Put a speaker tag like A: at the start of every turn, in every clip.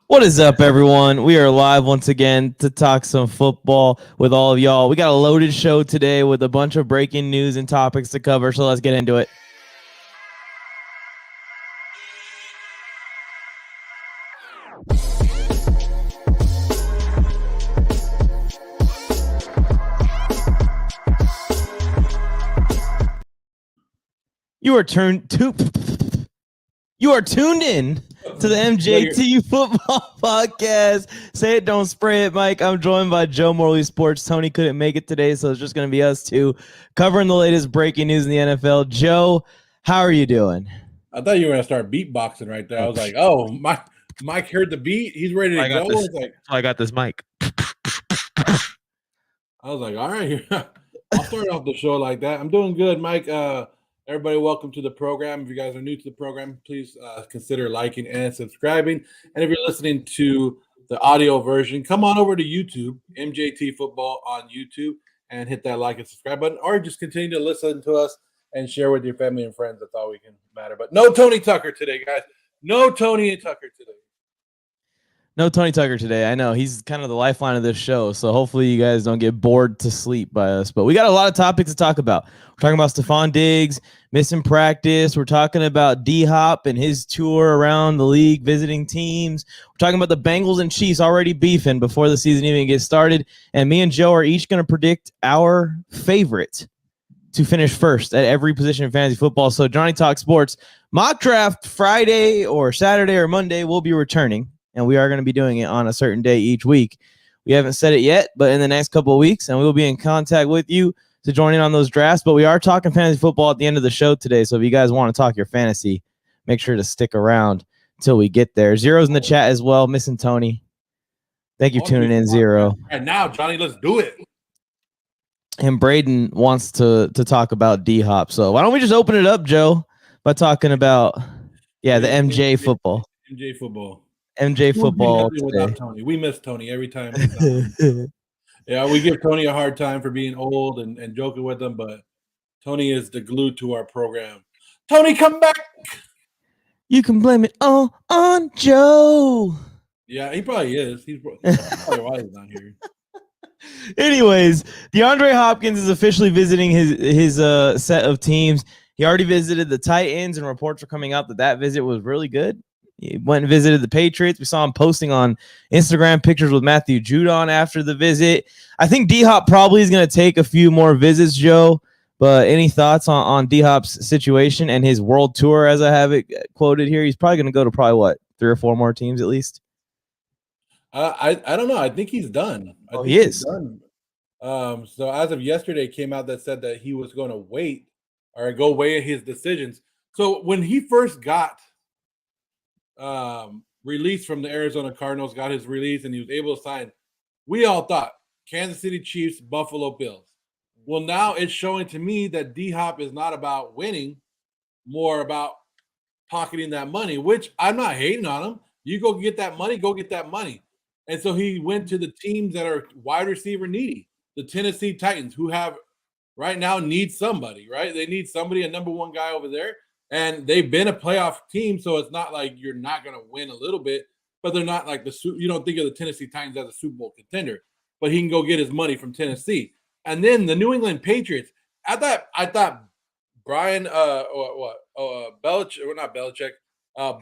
A: What is up, everyone? We are live once again to talk some football with all of y'all. We got a loaded show today with a bunch of breaking news and topics to cover, so let's get into it. You are tuned in to the MJT Football Podcast. Say it, don't spray it, Mike. I'm joined by Joe Morley Sports. Tony couldn't make it today, so it's just going to be us two covering the latest breaking news in the NFL. Joe, how are you doing?
B: I thought you were going to start beatboxing right there. I was like, oh, Mike heard the beat. He's ready to go.
C: I got this mic.
B: I was like, all right, I'll start off the show like that. I'm doing good, Mike. Everybody, welcome to the program. If you guys are new to the program, please consider liking and subscribing. And if you're listening to the audio version, come on over to YouTube, MJT Football on YouTube, and hit that like and subscribe button, or just continue to listen to us and share with your family and friends. That's all we can matter. But no Tony Tucker today, guys. No Tony Tucker today.
A: No Tony Tucker today. I know he's kind of the lifeline of this show, so hopefully you guys don't get bored to sleep by us. But we got a lot of topics to talk about. We're talking about Stefon Diggs missing practice. We're talking about D-Hop and his tour around the league, visiting teams. We're talking about the Bengals and Chiefs already beefing before the season even gets started. And me and Joe are each going to predict our favorite to finish first at every position in fantasy football. So Johnny Talk Sports mock draft Friday or Saturday or Monday will be returning. And we are going to be doing it on a certain day each week. We haven't said it yet, but in the next couple of weeks, and we will be in contact with you to join in on those drafts. But we are talking fantasy football at the end of the show today. So if you guys want to talk your fantasy, make sure to stick around until we get there. Zero's in the chat as well. Missing Tony. Thank you for tuning in, Zero.
B: And now, Johnny, let's do it.
A: And Braden wants to talk about D-Hop. So why don't we just open it up, Joe, by talking about, the MJ football.
B: MJ football.
A: MJ football
B: without Tony. We miss Tony every time. Yeah, we give Tony a hard time for being old and joking with him, but Tony is the glue to our program. Tony, come back.
A: You can blame it all on Joe.
B: Yeah, he probably is. He's probably why he's not here.
A: Anyways, Deandre Hopkins is officially visiting his set of teams. He already visited the Titans, and reports are coming out that visit was really good. He went and visited the Patriots. We saw him posting on Instagram pictures with Matthew Judon after the visit. I think D-Hop probably is going to take a few more visits, Joe. But any thoughts on D-Hop's situation and his world tour, as I have it quoted here? He's probably going to go to 3 or 4 more teams at least.
B: I don't know. I think he's done.
A: He is.
B: Done. So as of yesterday, it came out that said that he was going to wait or go weigh his decisions. So when he first got released from the Arizona Cardinals, got his release, and he was able to sign, we all thought Kansas City Chiefs, Buffalo Bills. Well, now it's showing to me that D-Hop is not about winning, more about pocketing that money, which I'm not hating on him. You go get that money, go get that money. And so he went to the teams that are wide receiver needy, the Tennessee Titans, who have right now need somebody, right? They need somebody, a number one guy over there. And they've been a playoff team, so it's not like you're not going to win a little bit, but they're not like you don't think of the Tennessee Titans as a Super Bowl contender, but he can go get his money from Tennessee. And then the New England Patriots, I thought Brian, Belichick, or not Belichick,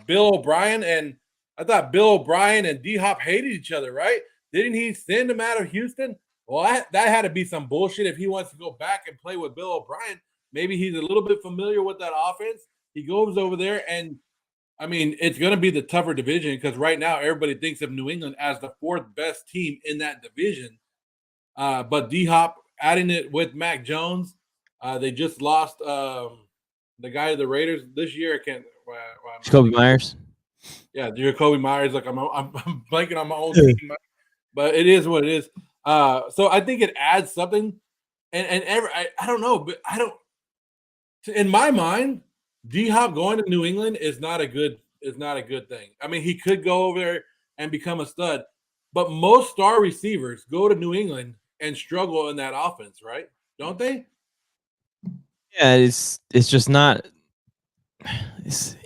B: Bill O'Brien, and I thought Bill O'Brien and D-Hop hated each other, right? Didn't he send him out of Houston? Well, that had to be some bullshit if he wants to go back and play with Bill O'Brien. Maybe he's a little bit familiar with that offense. He goes over there, and, I mean, it's going to be the tougher division because right now everybody thinks of New England as the 4th best team in that division. But D-Hop adding it with Mac Jones, they just lost the guy of the Raiders this year. I can't.
A: Jacoby Myers.
B: Yeah, Jacoby Myers. Like I'm blanking on my own team, but it is what it is. So I think it adds something, and I don't know, but I don't. In my mind, D-Hop going to New England is not a good thing. I mean, he could go over there and become a stud, but most star receivers go to New England and struggle in that offense, right? Don't they?
A: Yeah, it's just not.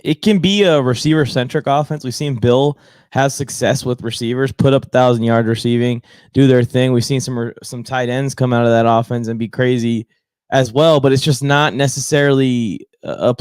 A: it can be a receiver-centric offense. We've seen Bill have success with receivers, put up 1,000 yards receiving, do their thing. We've seen some tight ends come out of that offense and be crazy as well, but it's just not necessarily a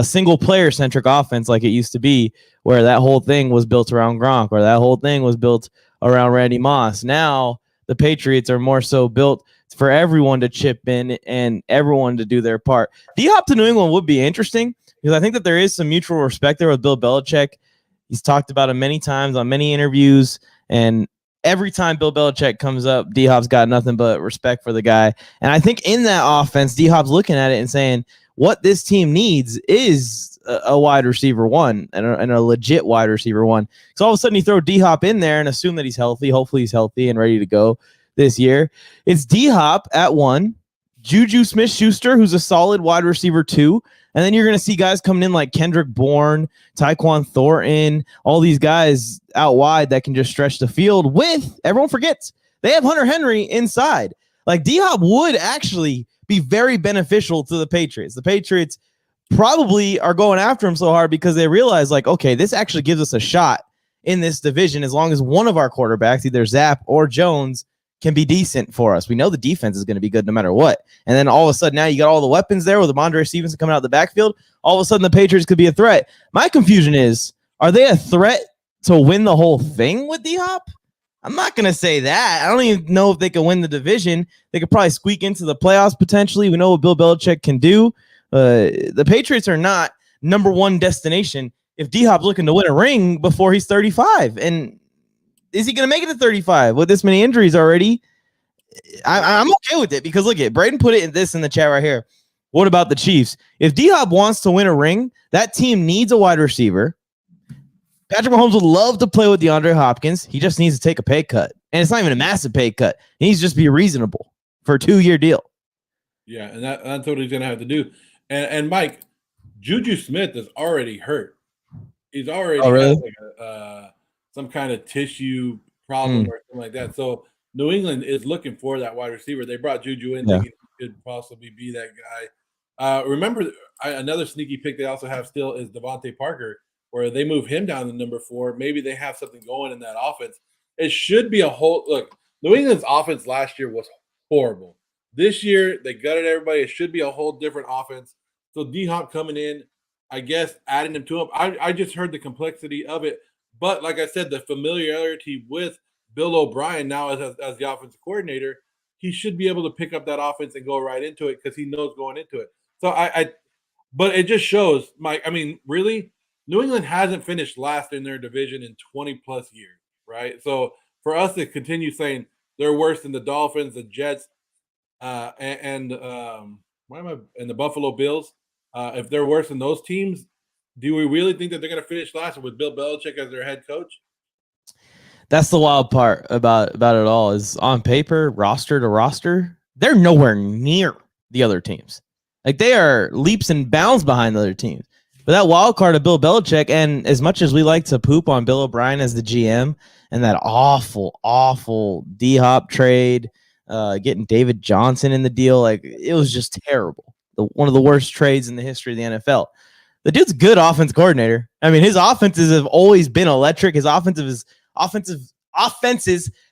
A: single player centric offense like it used to be, where that whole thing was built around Gronk or that whole thing was built around Randy Moss. Now the Patriots are more so built for everyone to chip in and everyone to do their part. D-Hop to New England would be interesting because I think that there is some mutual respect there with Bill Belichick. He's talked about him many times on many interviews, and every time Bill Belichick comes up, D-Hop's got nothing but respect for the guy. And I think in that offense, D-Hop's looking at it and saying, what this team needs is a wide receiver one and a legit wide receiver one. So all of a sudden you throw D-Hop in there and assume that he's healthy. Hopefully he's healthy and ready to go this year. It's D-Hop at 1, Juju Smith-Schuster, who's a solid wide receiver 2, and then you're going to see guys coming in like Kendrick Bourne, Tyquan Thornton, all these guys out wide that can just stretch the field with, everyone forgets, they have Hunter Henry inside. Like D-Hop would actually be very beneficial to the Patriots. The Patriots probably are going after him so hard because they realize, like, okay, this actually gives us a shot in this division as long as one of our quarterbacks, either Zapp or Jones, can be decent for us. We know the defense is going to be good no matter what. And then all of a sudden now you got all the weapons there with Ramondre Stevenson coming out of the backfield. All of a sudden the Patriots could be a threat. My confusion is, are they a threat to win the whole thing with D-Hop? I'm not going to say that. I don't even know if they can win the division. They could probably squeak into the playoffs potentially. We know what Bill Belichick can do. The Patriots are not number one destination if D-Hop's looking to win a ring before he's 35. And is he going to make it to 35 with this many injuries already? I'm okay with it because look at Braden put it in the chat right here. What about the Chiefs? If D-Hop wants to win a ring, that team needs a wide receiver. Patrick Mahomes would love to play with DeAndre Hopkins. He just needs to take a pay cut. And it's not even a massive pay cut. He needs to just be reasonable for a 2-year deal.
B: Yeah, and that's what he's going to have to do. And Mike, Juju Smith is already hurt. He's already like some kind of tissue problem or something like that. So New England is looking for that wide receiver. They brought Juju in thinking he could possibly be that guy. Remember, another sneaky pick they also have still is Devontae Parker, where they move him down to number 4. Maybe they have something going in that offense. It should be a whole – look, New England's offense last year was horrible. This year, they gutted everybody. It should be a whole different offense. So D-Hop coming in, I guess adding him to him. I just heard the complexity of it. But like I said, the familiarity with Bill O'Brien now as the offensive coordinator, he should be able to pick up that offense and go right into it because he knows going into it. So but it just shows, Mike, I mean, really, New England hasn't finished last in their division in 20 plus years, right? So for us to continue saying they're worse than the Dolphins, the Jets, and the Buffalo Bills, if they're worse than those teams, do we really think that they're going to finish last with Bill Belichick as their head coach?
A: That's the wild part about it all is on paper, roster to roster, they're nowhere near the other teams. Like they are leaps and bounds behind the other teams. But that wild card of Bill Belichick, and as much as we like to poop on Bill O'Brien as the GM and that awful D-Hop trade, getting David Johnson in the deal, like it was just terrible. One of the worst trades in the history of the NFL. The dude's a good offense coordinator. I mean, his offenses have always been electric. His offenses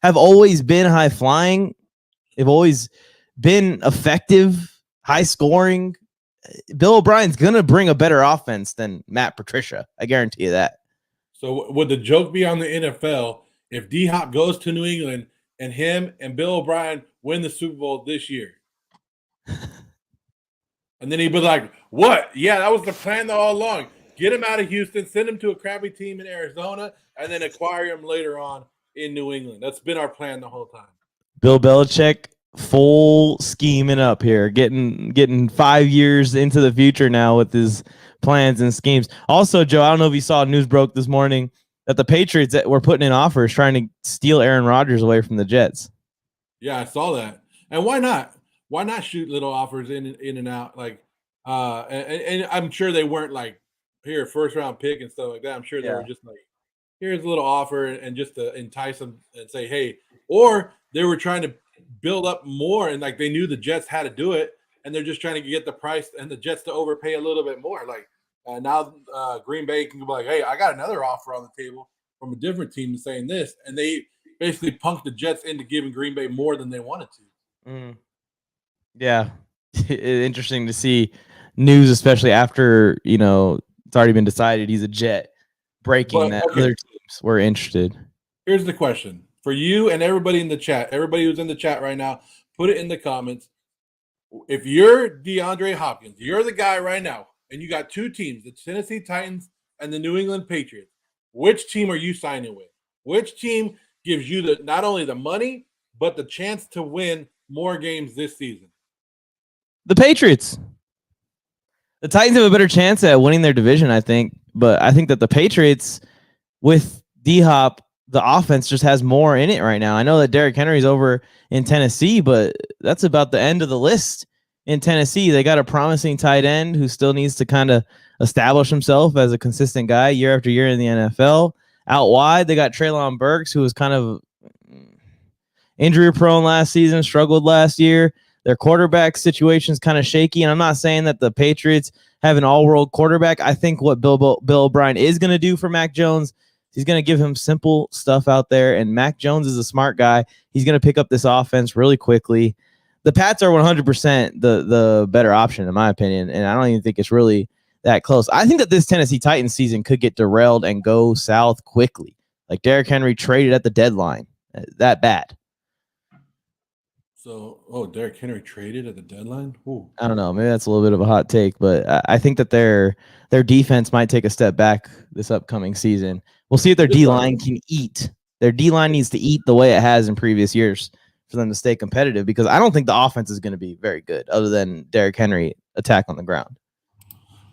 A: have always been high flying. They've always been effective, high scoring. Bill O'Brien's going to bring a better offense than Matt Patricia. I guarantee you that.
B: So would the joke be on the NFL if D-Hop goes to New England and him and Bill O'Brien win the Super Bowl this year? And then he'd be like, what? Yeah, that was the plan all along. Get him out of Houston, send him to a crappy team in Arizona, and then acquire him later on in New England. That's been our plan the whole time.
A: Bill Belichick full scheming up here, getting 5 years into the future now with his plans and schemes. Also, Joe, I don't know if you saw news broke this morning that the Patriots were putting in offers trying to steal Aaron Rodgers away from the Jets.
B: Yeah, I saw that. And why not? Why not shoot little offers in and out? Like, and I'm sure they weren't like, here, first round pick and stuff like that. I'm sure they were just like, here's a little offer and just to entice them and say, hey, or they were trying to build up more and like they knew the Jets had to do it. and they're just trying to get the price and the Jets to overpay a little bit more. Like now Green Bay can be like, hey, I got another offer on the table from a different team saying this, and they basically punked the Jets into giving Green Bay more than they wanted to.
A: Mm. Yeah. Interesting to see news, especially after, it's already been decided he's a Jet, breaking that other teams were interested.
B: Here's the question for you and everybody in the chat. Everybody who's in the chat right now, put it in the comments. If you're DeAndre Hopkins, you're the guy right now, and you got two teams, the Tennessee Titans and the New England Patriots. Which team are you signing with? Which team gives you not only the money, but the chance to win more games this season?
A: The Patriots. The Titans have a better chance at winning their division, I think. But I think that the Patriots, with D-Hop, the offense just has more in it right now. I know that Derrick Henry's over in Tennessee, but that's about the end of the list in Tennessee. They got a promising tight end who still needs to kind of establish himself as a consistent guy year after year in the NFL. Out wide, they got Treylon Burks, who was kind of injury prone last season, struggled last year. Their quarterback situation is kind of shaky, and I'm not saying that the Patriots have an all-world quarterback. I think what Bill O'Brien is going to do for Mac Jones, he's going to give him simple stuff out there, and Mac Jones is a smart guy. He's going to pick up this offense really quickly. The Pats are 100% the better option, in my opinion, and I don't even think it's really that close. I think that this Tennessee Titans season could get derailed and go south quickly. Like Derrick Henry traded at the deadline. That bad.
B: So, Derrick Henry traded at the deadline? Ooh.
A: I don't know. Maybe that's a little bit of a hot take, but I think that their defense might take a step back this upcoming season. We'll see if their D-line can eat. Their D-line needs to eat the way it has in previous years for them to stay competitive, because I don't think the offense is going to be very good other than Derrick Henry attack on the ground.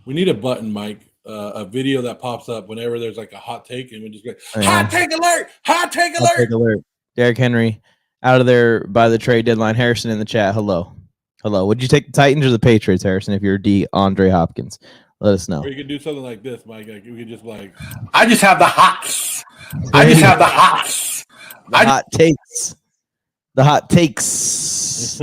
B: We need a button, Mike, a video that pops up whenever there's like a hot take, and we just go, hot take alert! Hot take alert!
A: Hot take alert. Derrick Henry out of there by the trade deadline. Harrison in the chat. Hello. Would you take the Titans or the Patriots, Harrison, if you're DeAndre Hopkins? Let us know.
B: Or you could do something like this, Mike. Like we could just I just have the hots. The
A: hot takes. The hot takes.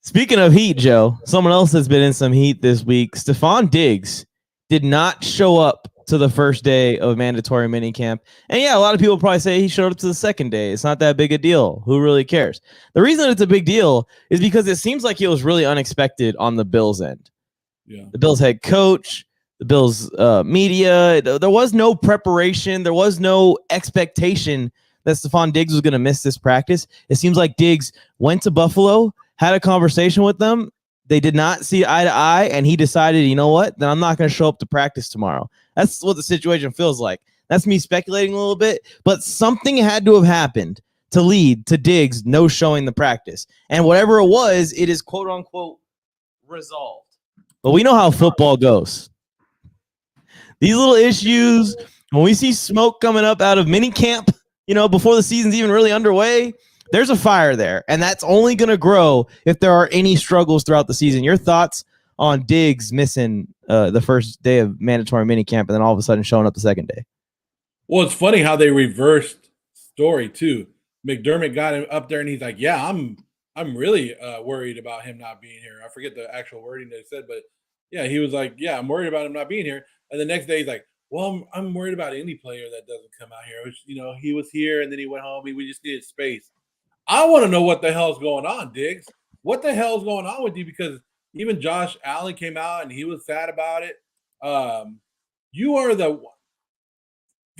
A: Speaking of heat, Joe, someone else that's been in some heat this week, Stefon Diggs, did not show up to the first day of mandatory minicamp. And yeah, a lot of people probably say he showed up to the second day. It's not that big a deal. Who really cares? The reason it's a big deal is because it seems like it was really unexpected on the Bills' end.
B: Yeah.
A: The Bills head coach, the Bills media, there was no preparation. There was no expectation that Stefon Diggs was going to miss this practice. It seems like Diggs went to Buffalo, had a conversation with them. They did not see eye to eye, and he decided, you know what? Then I'm not going to show up to practice tomorrow. That's what the situation feels like. That's me speculating a little bit, but something had to have happened to lead to Diggs no showing the practice. And whatever it was, it is quote unquote resolved. But we know how football goes. These little issues, when we see smoke coming up out of minicamp, before the season's even really underway, there's a fire there, and that's only going to grow if there are any struggles throughout the season. Your thoughts on Diggs missing the first day of mandatory minicamp and then all of a sudden showing up the second day?
B: Well, it's funny how they reversed story too. McDermott got him up there, and he's like, "Yeah, I'm really worried about him not being here." I forget the actual wording they said, but yeah, he was like, "Yeah, I'm worried about him not being here." And the next day, he's like, "Well, I'm worried about any player that doesn't come out here. Which, he was here and then he went home. We just needed space." I want to know what the hell's going on, Diggs. What the hell's going on with you? Because even Josh Allen came out and he was sad about it. You are the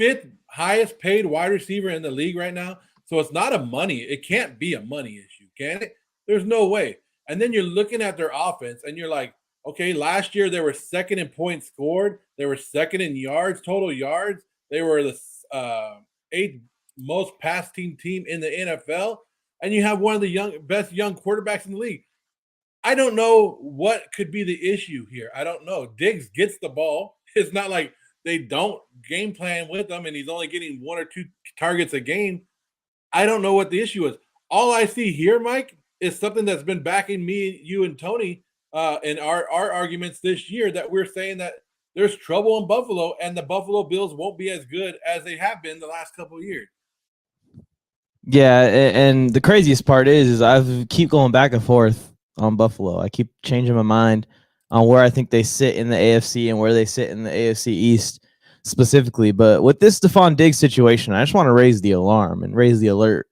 B: 5th highest paid wide receiver in the league right now. So it's not a money. It can't be a money issue, can it? There's no way. And then you're looking at their offense and you're like, okay, last year they were second in points scored. They were second in yards, total yards. They were the 8th most passing team in the NFL. And you have one of the best young quarterbacks in the league. I don't know what could be the issue here. I don't know. Diggs gets the ball. It's not like they don't game plan with him and he's only getting 1 or 2 targets a game. I don't know what the issue is. All I see here, Mike, is something that's been backing me, you, and Tony in our arguments this year, that we're saying that there's trouble in Buffalo and the Buffalo Bills won't be as good as they have been the last couple of years.
A: Yeah, and the craziest part is I keep going back and forth on Buffalo. I keep changing my mind on where I think they sit in the AFC and where they sit in the AFC East specifically. But with this Stefon Diggs situation, I just want to raise the alarm and raise the alert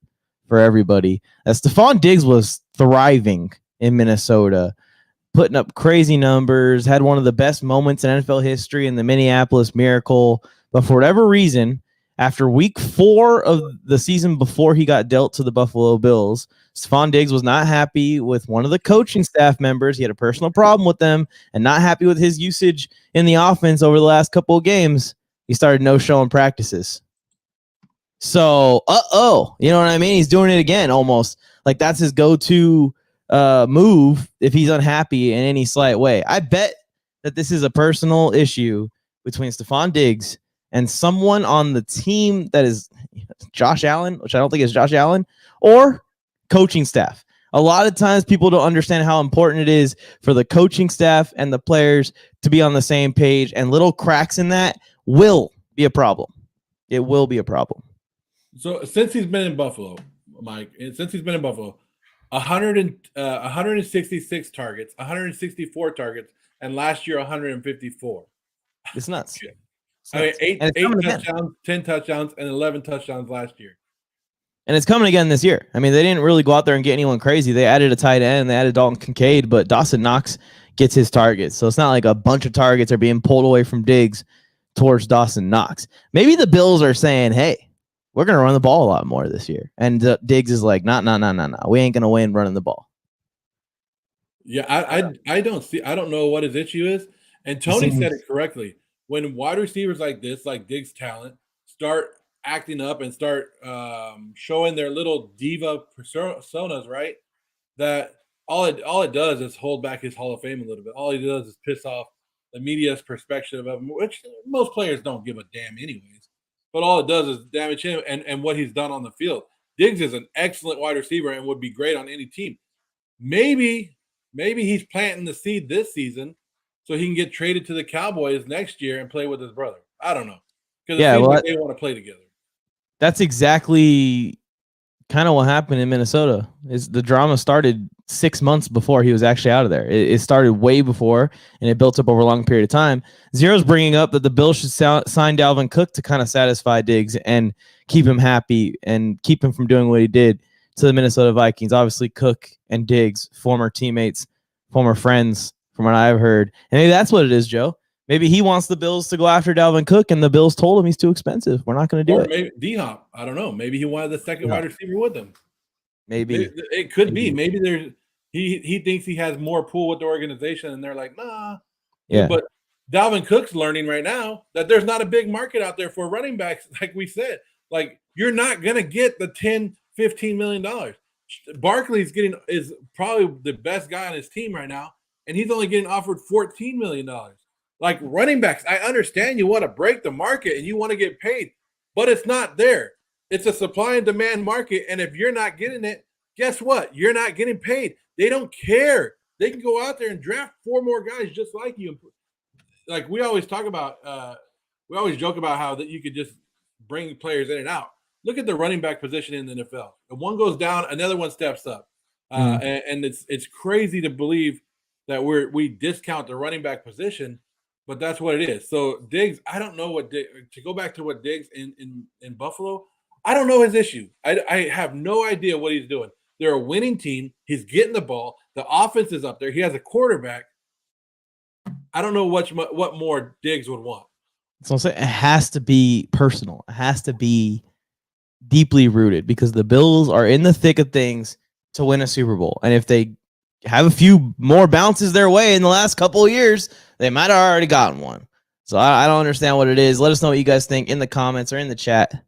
A: for everybody. Stefon Diggs was thriving in Minnesota, putting up crazy numbers, had one of the best moments in NFL history in the Minneapolis Miracle. But for whatever reason, after week 4 of the season before he got dealt to the Buffalo Bills, Stefon Diggs was not happy with one of the coaching staff members. He had a personal problem with them and not happy with his usage in the offense over the last couple of games. He started no-showing practices. So, you know what I mean? He's doing it again almost. Like that's his go-to move if he's unhappy in any slight way. I bet that this is a personal issue between Stefon Diggs and someone on the team that is Josh Allen, which I don't think is Josh Allen, or coaching staff. A lot of times people don't understand how important it is for the coaching staff and the players to be on the same page, and little cracks in that will be a problem. It will be a problem.
B: So since he's been in Buffalo, Mike, 166 targets, 164 targets, and last year 154.
A: It's nuts.
B: I mean, eight touchdowns, 10 touchdowns, and 11 touchdowns last year.
A: And it's coming again this year. I mean, they didn't really go out there and get anyone crazy. They added a tight end, they added Dalton Kincaid, but Dawson Knox gets his targets. So it's not like a bunch of targets are being pulled away from Diggs towards Dawson Knox. Maybe the Bills are saying, hey, we're going to run the ball a lot more this year. And Diggs is like, no. We ain't going to win running the ball.
B: Yeah, I don't know what his issue is. And Tony said it correctly. When wide receivers like this, like Diggs' talent, start acting up and start showing their little diva personas, right? That all it does is hold back his Hall of Fame a little bit. All he does is piss off the media's perspective of him, which most players don't give a damn anyways. But all it does is damage him and what he's done on the field. Diggs is an excellent wide receiver and would be great on any team. Maybe he's planting the seed this season so he can get traded to the Cowboys next year and play with his brother. I don't know. Because it seems like they want to play together.
A: That's exactly kind of what happened in Minnesota. Is the drama started 6 months before he was actually out of there. It started way before, and it built up over a long period of time. Zero's bringing up that the Bills should sign Dalvin Cook to kind of satisfy Diggs and keep him happy and keep him from doing what he did to the Minnesota Vikings. Obviously, Cook and Diggs, former teammates, former friends, from what I've heard. And maybe that's what it is, Joe. Maybe he wants the Bills to go after Dalvin Cook, and the Bills told him he's too expensive. We're not going to do it.
B: Maybe D-Hop. I don't know. Maybe he wanted the second wide receiver with him.
A: Maybe.
B: It could be. Maybe there's he thinks he has more pull with the organization, and they're like, nah.
A: Yeah.
B: But Dalvin Cook's learning right now that there's not a big market out there for running backs, like we said. Like, you're not going to get the $10, $15 million. Barkley's is probably the best guy on his team right now, and he's only getting offered $14 million. Like, running backs, I understand you want to break the market and you want to get paid, but it's not there. It's a supply and demand market, and if you're not getting it, guess what? You're not getting paid. They don't care. They can go out there and draft 4 more guys just like you. Like, we always talk about, we always joke about how that you could just bring players in and out. Look at the running back position in the NFL. If one goes down, another one steps up. And it's crazy to believe that we discount the running back position, but that's what it is. So Diggs, I don't know to go back to what Diggs in Buffalo, I don't know his issue. I have no idea what he's doing. They're a winning team. He's getting the ball. The offense is up there. He has a quarterback. I don't know what more Diggs would want.
A: So I'm saying it has to be personal. It has to be deeply rooted because the Bills are in the thick of things to win a Super Bowl. And if they have a few more bounces their way in the last couple of years, they might have already gotten one. So I don't understand what it is. Let us know what you guys think in the comments or in the chat.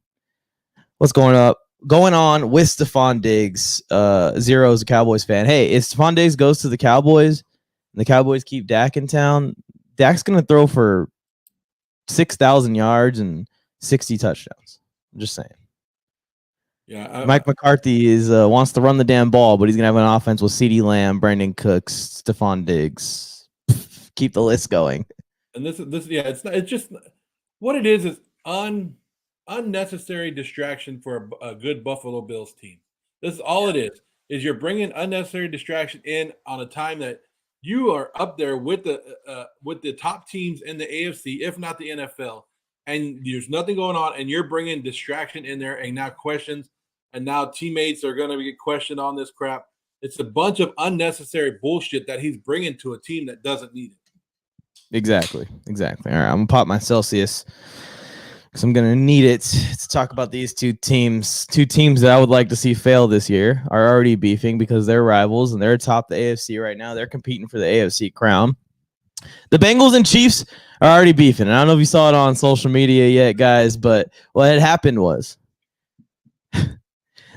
A: What's going on with Stefon Diggs? Zero is a Cowboys fan. Hey, if Stefon Diggs goes to the Cowboys and the Cowboys keep Dak in town, Dak's going to throw for 6,000 yards and 60 touchdowns. I'm just saying.
B: Yeah,
A: Mike McCarthy wants to run the damn ball, but he's gonna have an offense with CeeDee Lamb, Brandon Cooks, Stefon Diggs. Keep the list going.
B: And this it's just what it is unnecessary distraction for a good Buffalo Bills team. This is all it is you're bringing unnecessary distraction in on a time that you are up there with the top teams in the AFC, if not the NFL, and there's nothing going on, and you're bringing distraction in there, and now questions, and now teammates are going to get questioned on this crap. It's a bunch of unnecessary bullshit that he's bringing to a team that doesn't need it.
A: Exactly. All right, I'm gonna pop my Celsius because I'm gonna need it to talk about these two teams. Two teams that I would like to see fail this year are already beefing because they're rivals and they're atop the AFC right now. They're competing for the AFC crown. The Bengals and Chiefs are already beefing. And I don't know if you saw it on social media yet, guys, but what had happened was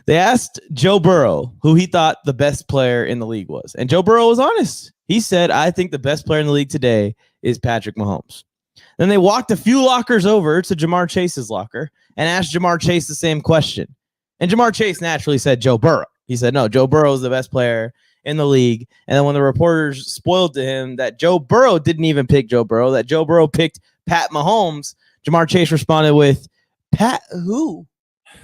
A: they asked Joe Burrow who he thought the best player in the league was. And Joe Burrow was honest. He said, I think the best player in the league today is Patrick Mahomes. Then they walked a few lockers over to Jamar Chase's locker and asked Jamar Chase the same question. And Jamar Chase naturally said Joe Burrow. He said, no, Joe Burrow is the best player in the league. And then when the reporters spoiled to him that Joe Burrow didn't even pick Joe Burrow, that Joe Burrow picked Pat Mahomes, Jamar Chase responded with, Pat who?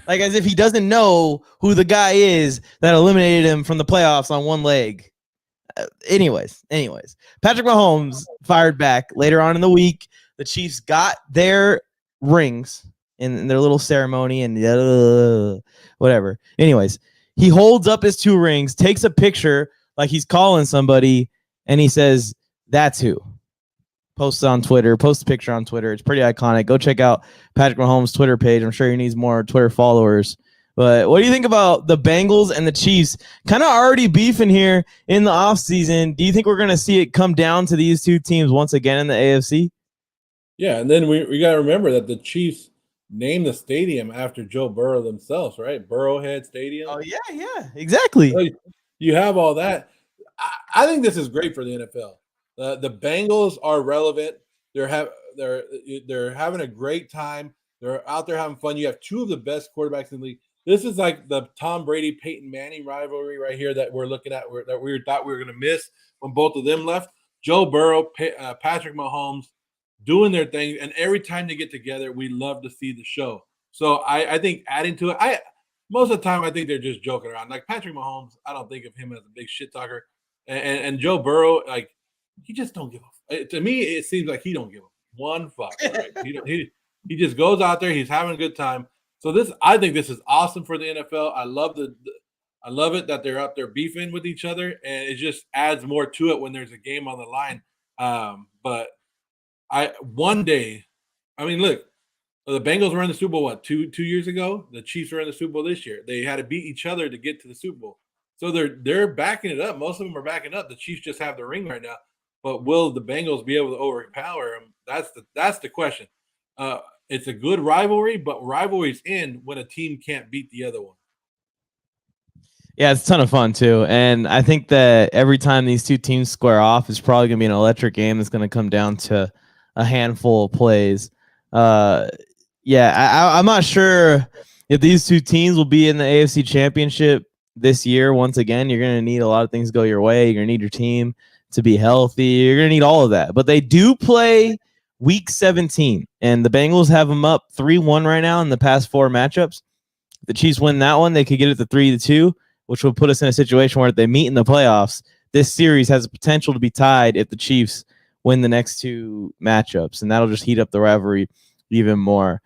A: Like as if he doesn't know who the guy is that eliminated him from the playoffs on one leg. Anyways, Patrick Mahomes fired back later on in the week. The Chiefs got their rings in their little ceremony and whatever. Anyways, he holds up his two rings, takes a picture like he's calling somebody, and he says, that's who. Posts a picture on Twitter. It's pretty iconic. Go check out Patrick Mahomes' Twitter page. I'm sure he needs more Twitter followers. But what do you think about the Bengals and the Chiefs kind of already beefing here in the offseason? Do you think we're going to see it come down to these two teams once again in the AFC?
B: Yeah, and then we got to remember that the Chiefs named the stadium after Joe Burrow themselves, right? Burrowhead Stadium.
A: Oh, yeah, exactly.
B: So you have all that. I think this is great for the NFL. The Bengals are relevant. They're having a great time. They're out there having fun. You have two of the best quarterbacks in the league. This is like the Tom Brady, Peyton Manning rivalry right here that we're looking at, that we thought we were going to miss when both of them left. Joe Burrow, Patrick Mahomes doing their thing, and every time they get together, we love to see the show. So I think adding to it, most of the time I think they're just joking around. Like Patrick Mahomes, I don't think of him as a big shit talker, and Joe Burrow, like he just don't give a. To me, it seems like he don't give a one fuck. Right? He just goes out there. He's having a good time. So I think this is awesome for the NFL. I love it that they're out there beefing with each other, and it just adds more to it when there's a game on the line. But one day, I mean, look, the Bengals were in the Super Bowl, two years ago? The Chiefs were in the Super Bowl this year. They had to beat each other to get to the Super Bowl. So they're backing it up. Most of them are backing up. The Chiefs just have the ring right now. But will the Bengals be able to overpower them? That's the question. It's a good rivalry, but rivalries end when a team can't beat the other one.
A: Yeah, it's a ton of fun too. And I think that every time these two teams square off, it's probably going to be an electric game that's going to come down to a handful of plays. I'm not sure if these two teams will be in the AFC Championship this year. Once again, you're going to need a lot of things to go your way. You're going to need your team to be healthy. You're going to need all of that. But they do play Week 17, and the Bengals have them up 3-1 right now in the past 4 matchups. If the Chiefs win that one, they could get it to 3-2, which will put us in a situation where if they meet in the playoffs, this series has the potential to be tied if the Chiefs win the next 2 matchups, and that'll just heat up the rivalry even more.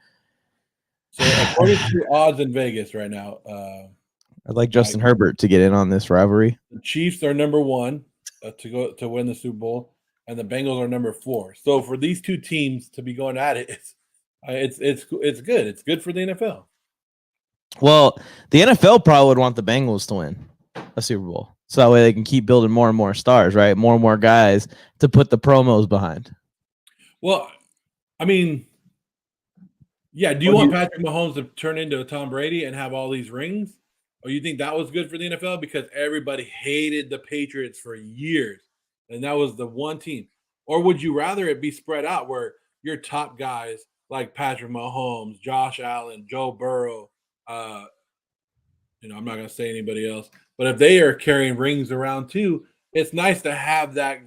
B: So according to odds in Vegas right now,
A: I'd like Justin Herbert to get in on this rivalry.
B: The Chiefs are number 1 to win the Super Bowl, and the Bengals are number 4. So for these two teams to be going at it, it's good. It's good for the NFL.
A: Well, the NFL probably would want the Bengals to win a Super Bowl, so that way they can keep building more and more stars, right? More and more guys to put the promos behind.
B: Well, I mean, yeah. Do you want Patrick Mahomes to turn into a Tom Brady and have all these rings? Or you think that was good for the NFL? Because everybody hated the Patriots for years, and that was the one team. Or would you rather it be spread out where your top guys like Patrick Mahomes, Josh Allen, Joe Burrow, I'm not going to say anybody else, but if they are carrying rings around too, it's nice to have that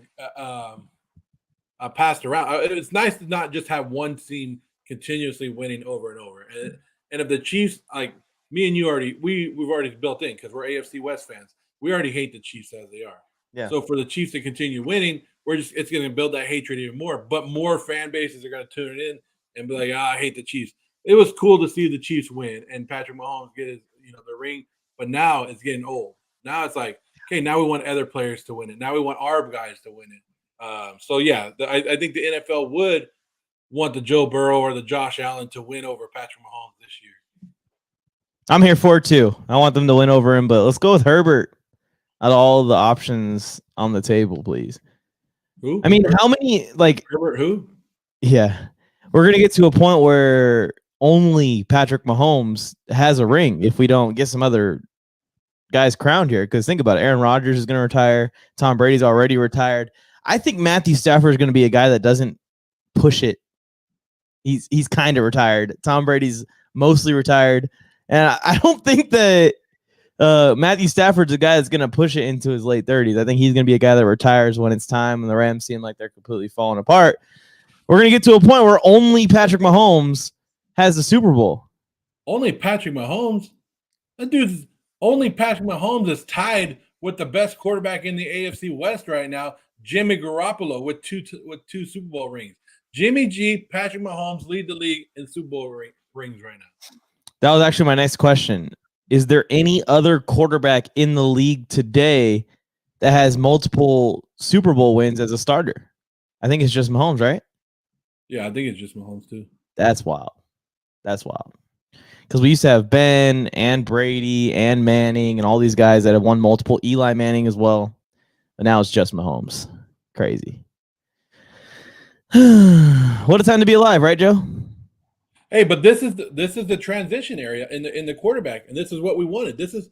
B: passed around. It's nice to not just have one team continuously winning over and over. And if the Chiefs, like me and you we've already built in because we're AFC West fans. We already hate the Chiefs as they are.
A: Yeah.
B: So for the Chiefs to continue winning, it's going to build that hatred even more. But more fan bases are going to tune in and be like, I hate the Chiefs. It was cool to see the Chiefs win and Patrick Mahomes get his, the ring. But now it's getting old. Now it's like, okay, now we want other players to win it. Now we want our guys to win it. So yeah, I think the NFL would want the Joe Burrow or the Josh Allen to win over Patrick Mahomes this year.
A: I'm here for it too. I want them to win over him, but let's go with Herbert out of all the options on the table, please.
B: Who?
A: I mean, how many, like,
B: Herbert who?
A: Yeah. We're going to get to a point where only Patrick Mahomes has a ring if we don't get some other guys crowned here. Because think about it. Aaron Rodgers is going to retire. Tom Brady's already retired. I think Matthew Stafford is going to be a guy that doesn't push it. He's kind of retired. Tom Brady's mostly retired. And I don't think that Matthew Stafford's a guy that's going to push it into his late 30s. I think he's going to be a guy that retires when it's time and the Rams seem like they're completely falling apart. We're going to get to a point where only Patrick Mahomes has the Super Bowl.
B: Only Patrick Mahomes? Only Patrick Mahomes is tied with the best quarterback in the AFC West right now, Jimmy Garoppolo, with two Super Bowl rings. Jimmy G, Patrick Mahomes lead the league in Super Bowl rings right now.
A: That was actually my next question. Is there any other quarterback in the league today that has multiple Super Bowl wins as a starter? I think it's just Mahomes, right?
B: Yeah, I think it's just Mahomes too.
A: That's wild. That's wild. Because we used to have Ben and Brady and Manning and all these guys that have won multiple. Eli Manning as well. But now it's just Mahomes. Crazy. What a time to be alive, right, Joe?
B: Hey, but this is the transition area in the quarterback, and this is what we wanted. This is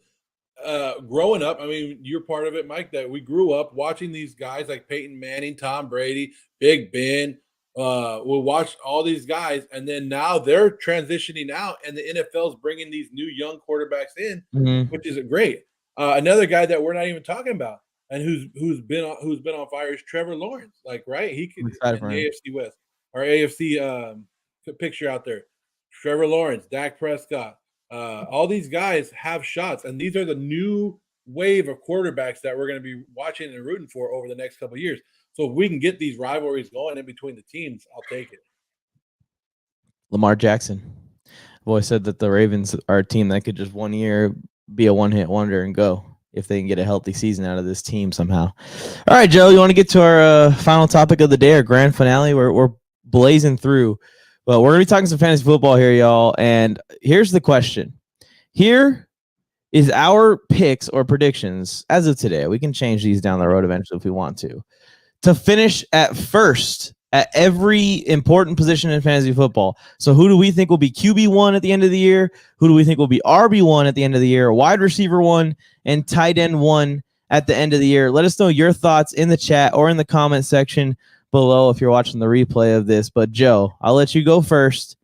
B: growing up. I mean, you're part of it, Mike. That we grew up watching these guys like Peyton Manning, Tom Brady, Big Ben. We'll watch all these guys, and then now they're transitioning out, and the NFL's bringing these new young quarterbacks in, which is great. Another guy that we're not even talking about, and who's been on fire is Trevor Lawrence. Like, right? He could in the AFC West or AFC picture out there. Trevor Lawrence, Dak Prescott, all these guys have shots, and these are the new wave of quarterbacks that we're going to be watching and rooting for over the next couple of years. So if we can get these rivalries going in between the teams, I'll take it.
A: Lamar Jackson. I've always said that the Ravens are a team that could just 1 year be a one-hit wonder and go if they can get a healthy season out of this team somehow. All right, Joe, you want to get to our final topic of the day, our grand finale? We're blazing through. But we're going to be talking some fantasy football here, y'all. And here's the question. Here is our picks or predictions as of today. We can change these down the road eventually if we want to finish at first at every important position in fantasy football. So who do we think will be QB1 at the end of the year? Who do we think will be RB1 at the end of the year? Wide receiver 1 and tight end 1 at the end of the year. Let us know your thoughts in the chat or in the comment section below if you're watching the replay of this. But Joe, I'll let you go first.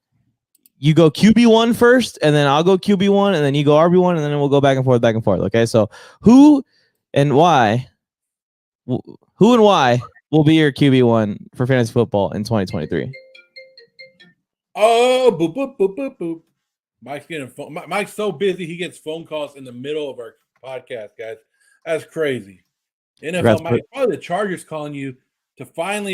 A: You go QB1 first, and then I'll go QB1, and then you go RB1, and then we'll go back and forth. Okay, so who and why will be your QB1 for fantasy football in 2023?
B: Oh, boop, boop, boop, boop, boop. Mike's getting Mike's so busy he gets phone calls in the middle of our podcast, guys. That's crazy. NFL, Mike, probably the Chargers calling you to finally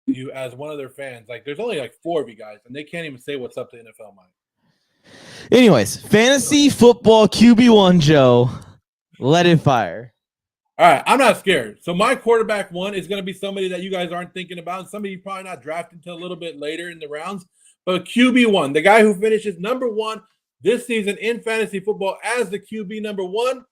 B: you as one of their fans. Like, there's only like 4 of you guys, and they can't even say what's up to NFL, Mike.
A: Anyways, fantasy football QB1, Joe. Let it fire.
B: All right, I'm not scared. So my quarterback 1 is going to be somebody that you guys aren't thinking about, and somebody you probably not drafted until a little bit later in the rounds. But QB1, the guy who finishes number 1 this season in fantasy football as the QB number 1,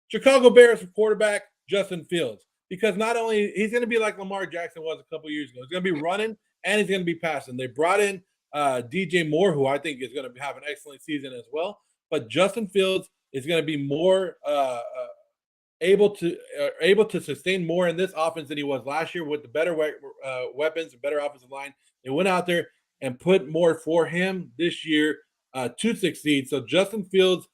B: Chicago Bears quarterback Justin Fields. Because not only he's going to be like Lamar Jackson was a couple years ago. He's going to be running and he's going to be passing. They brought in DJ Moore, who I think is going to have an excellent season as well. But Justin Fields is going to be more able to sustain more in this offense than he was last year with the better weapons, the better offensive line. They went out there and put more for him this year to succeed. So Justin Fields,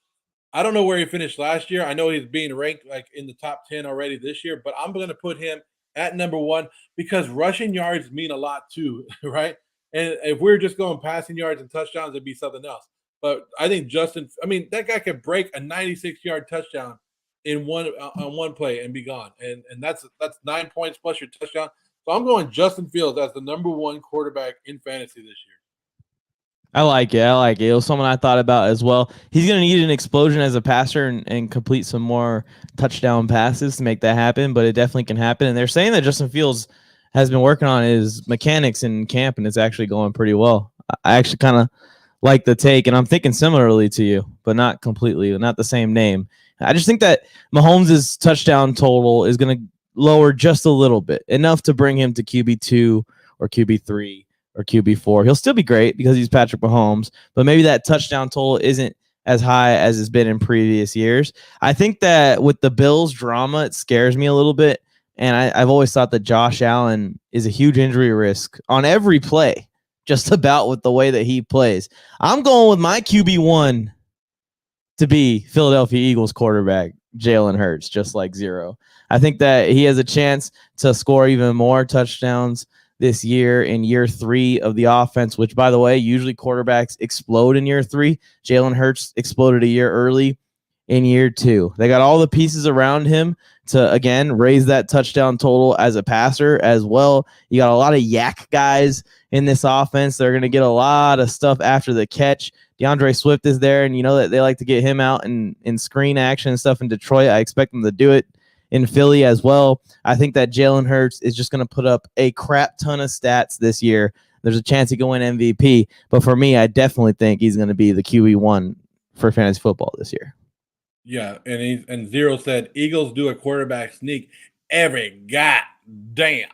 B: I don't know where he finished last year. I know he's being ranked like in the top 10 already this year, but I'm going to put him at number 1 because rushing yards mean a lot too, right? And if we were just going passing yards and touchdowns, it'd be something else. But I think that guy could break a 96-yard touchdown in one play and be gone. And that's 9 points plus your touchdown. So I'm going Justin Fields as the number 1 quarterback in fantasy this year.
A: I like it. It was someone I thought about as well. He's going to need an explosion as a passer and complete some more touchdown passes to make that happen, but it definitely can happen. And they're saying that Justin Fields has been working on his mechanics in camp, and it's actually going pretty well. I actually kind of like the take, and I'm thinking similarly to you, but not completely, not the same name. I just think that Mahomes' touchdown total is going to lower just a little bit, enough to bring him to QB2 or QB3 or QB4. He'll still be great because he's Patrick Mahomes, but maybe that touchdown total isn't as high as it's been in previous years. I think that with the Bills drama, it scares me a little bit. And I've always thought that Josh Allen is a huge injury risk on every play, just about with the way that he plays. I'm going with my QB1 to be Philadelphia Eagles quarterback, Jalen Hurts, just like 0. I think that he has a chance to score even more touchdowns this year in year 3 of the offense, which, by the way, usually quarterbacks explode in year 3. Jalen Hurts exploded a year early in year 2. They got all the pieces around him to, again, raise that touchdown total as a passer as well. You got a lot of yak guys in this offense. They're going to get a lot of stuff after the catch. DeAndre Swift is there, and you know that they like to get him out in screen action and stuff in Detroit. I expect them to do it in Philly as well. I think that Jalen Hurts is just going to put up a crap ton of stats this year. There's a chance he can win MVP, but for me, I definitely think he's going to be the QB1 for fantasy football this year.
B: Yeah, and Zero said Eagles do a quarterback sneak every goddamn.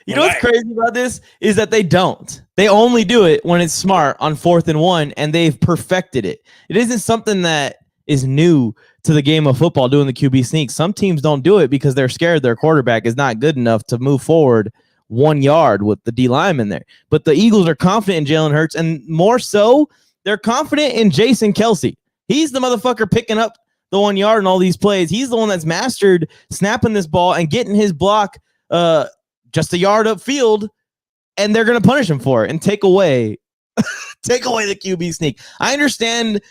A: You know what's crazy about this is that they don't. They only do it when it's smart on 4th and 1, and they've perfected it. It isn't something that is new to the game of football, doing the QB sneak. Some teams don't do it because they're scared their quarterback is not good enough to move forward 1 yard with the D lineman there. But the Eagles are confident in Jalen Hurts, and more so, they're confident in Jason Kelce. He's the motherfucker picking up the 1 yard in all these plays. He's the one that's mastered snapping this ball and getting his block just a yard upfield, and they're going to punish him for it and take away the QB sneak. I understand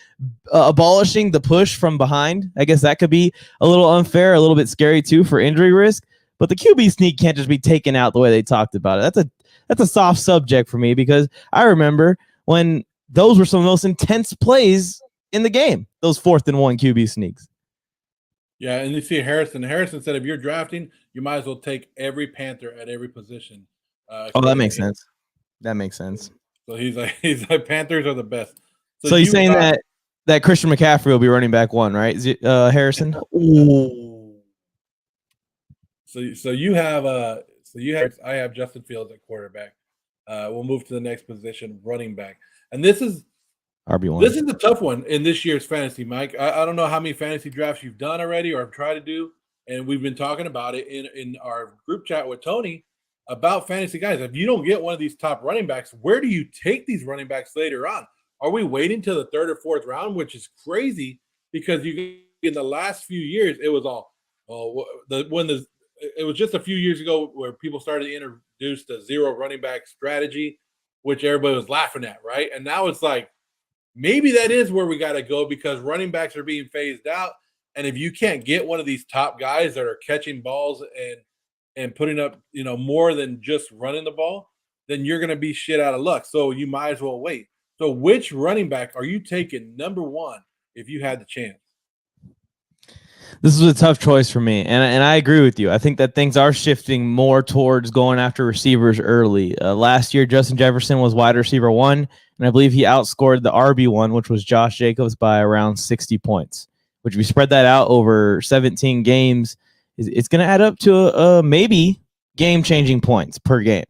A: abolishing the push from behind. I guess that could be a little unfair, a little bit scary too for injury risk, but the QB sneak can't just be taken out the way they talked about it. That's a soft subject for me because I remember when those were some of the most intense plays in the game, those 4th and 1 QB sneaks.
B: Yeah, and you see Harrison. Harrison said if you're drafting, you might as well take every Panther at every position.
A: That makes sense. That makes sense.
B: So he's like Panthers are the best.
A: So you're saying that Christian McCaffrey will be running back 1, right? Harrison?
B: Ooh. So you have I have Justin Fields at quarterback. We'll move to the next position, running back. And this is
A: RB1.
B: This is the tough one in this year's fantasy, Mike. I don't know how many fantasy drafts you've done already or have tried to do, and we've been talking about it in our group chat with Tony about fantasy guys. If you don't get one of these top running backs, where do you take these running backs later on? Are we waiting till the 3rd or 4th round, which is crazy because in the last few years it was it was just a few years ago where people started to introduce the 0 running back strategy, which everybody was laughing at, right? And now it's like, maybe that is where we got to go because running backs are being phased out. And if you can't get one of these top guys that are catching balls and putting up, more than just running the ball, then you're going to be shit out of luck. So you might as well wait. So which running back are you taking number 1 if you had the chance?
A: This was a tough choice for me, and I agree with you. I think that things are shifting more towards going after receivers early. Last year, Justin Jefferson was wide receiver 1, and I believe he outscored the RB1, which was Josh Jacobs, by around 60 points, which if you spread that out over 17 games, it's going to add up to maybe game-changing points per game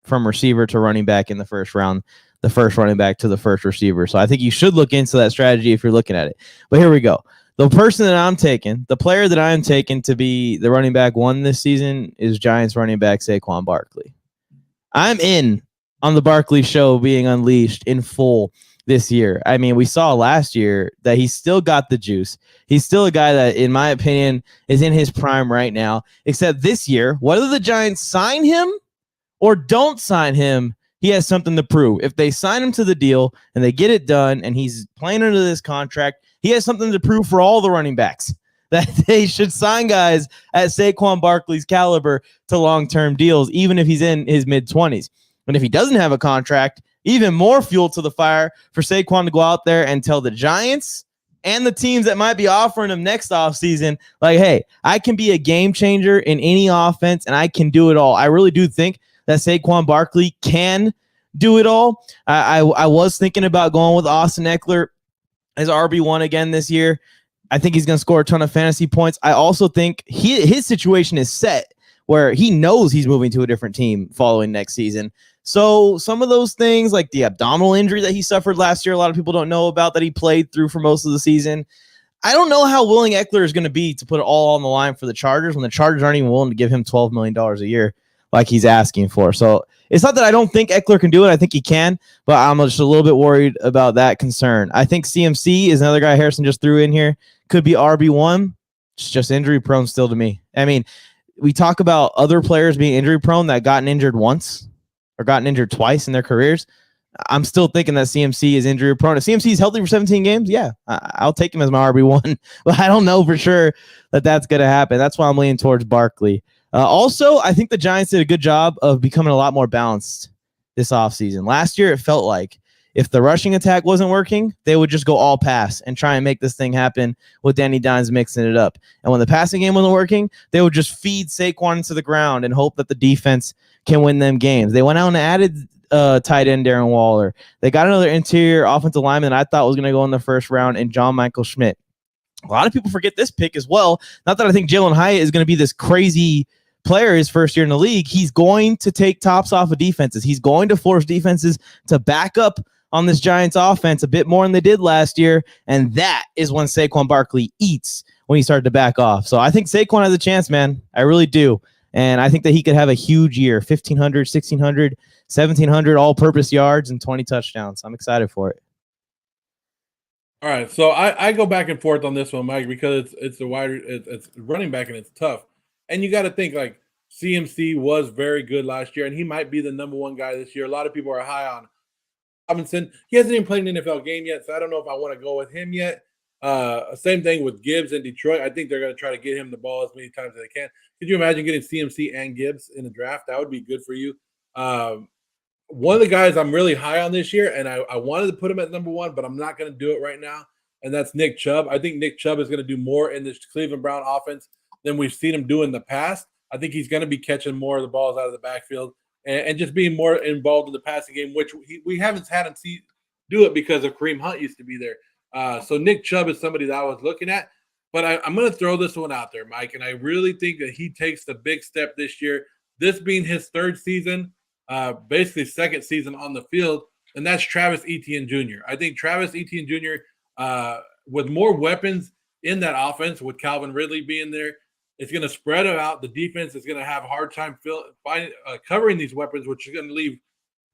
A: from receiver to running back in the first round, the first running back to the first receiver. So I think you should look into that strategy if you're looking at it. But here we go. The person that I'm taking, the player that I'm taking to be the running back 1 this season is Giants running back Saquon Barkley. I'm in on the Barkley show being unleashed in full this year. I mean, we saw last year that he's still got the juice. He's still a guy that, in my opinion, is in his prime right now. Except this year, whether the Giants sign him or don't sign him, he has something to prove. If they sign him to the deal and they get it done and he's playing under this contract, he has something to prove for all the running backs that they should sign guys at Saquon Barkley's caliber to long-term deals, even if he's in his mid-20s. And if he doesn't have a contract, even more fuel to the fire for Saquon to go out there and tell the Giants and the teams that might be offering him next offseason, like, hey, I can be a game changer in any offense and I can do it all. I really do think that Saquon Barkley can do it all. I was thinking about going with Austin Eckler as RB1 again this year. I think he's going to score a ton of fantasy points. I also think his situation is set where he knows he's moving to a different team following next season. So some of those things, like the abdominal injury that he suffered last year, a lot of people don't know about, that he played through for most of the season. I don't know how willing Eckler is going to be to put it all on the line for the Chargers when the Chargers aren't even willing to give him $12 million a year like he's asking for. So it's not that I don't think Eckler can do it. I think he can, but I'm just a little bit worried about that concern. I think CMC is another guy Harrison just threw in here. Could be RB1. It's just injury prone still to me. I mean, we talk about other players being injury prone that gotten injured once or gotten injured twice in their careers. I'm still thinking that CMC is injury prone. If CMC is healthy for 17 games, yeah, I'll take him as my RB1. But I don't know for sure that that's going to happen. That's why I'm leaning towards Barkley. Also, I think the Giants did a good job of becoming a lot more balanced this offseason. Last year, it felt like if the rushing attack wasn't working, they would just go all pass and try and make this thing happen with Danny Dimes mixing it up. And when the passing game wasn't working, they would just feed Saquon into the ground and hope that the defense can win them games. They went out and added tight end Darren Waller. They got another interior offensive lineman that I thought was going to go in the first round, and John Michael Schmidt. A lot of people forget this pick as well. Not that I think Jalen Hyatt is going to be this crazy player his first year in the league. He's going to take tops off of defenses. He's going to force defenses to back up on this Giants offense a bit more than they did last year, and that is when Saquon Barkley eats, when he started to back off. So I think Saquon has a chance, man. I really do. And I think that he could have a huge year, 1,500, 1,600, 1,700 all-purpose yards and 20 touchdowns. I'm excited for it.
B: All right, so I go back and forth on this one, Mike, because it's running back and it's tough. And you got to think, like, CMC was very good last year, and he might be the number one guy this year. A lot of people are high on Robinson. He hasn't even played an NFL game yet, so I don't know if I want to go with him yet. Same thing with Gibbs in Detroit. I think they're going to try to get him the ball as many times as they can. Could you imagine getting CMC and Gibbs in the draft? That would be good for you. One of the guys I'm really high on this year, and I wanted to put him at number one, but I'm not going to do it right now, and that's Nick Chubb. I think Nick Chubb is going to do more in this Cleveland Brown offense than we've seen him do in the past. I think he's going to be catching more of the balls out of the backfield and just being more involved in the passing game, which we haven't had him do it because of Kareem Hunt used to be there. So Nick Chubb is somebody that I was looking at. But I'm going to throw this one out there, Mike, and I really think that he takes the big step this year, this being his third season, basically second season on the field, and that's Travis Etienne Jr. I think Travis Etienne Jr., with more weapons in that offense, with Calvin Ridley being there, it's going to spread it out. The defense is going to have a hard time covering these weapons, which is going to leave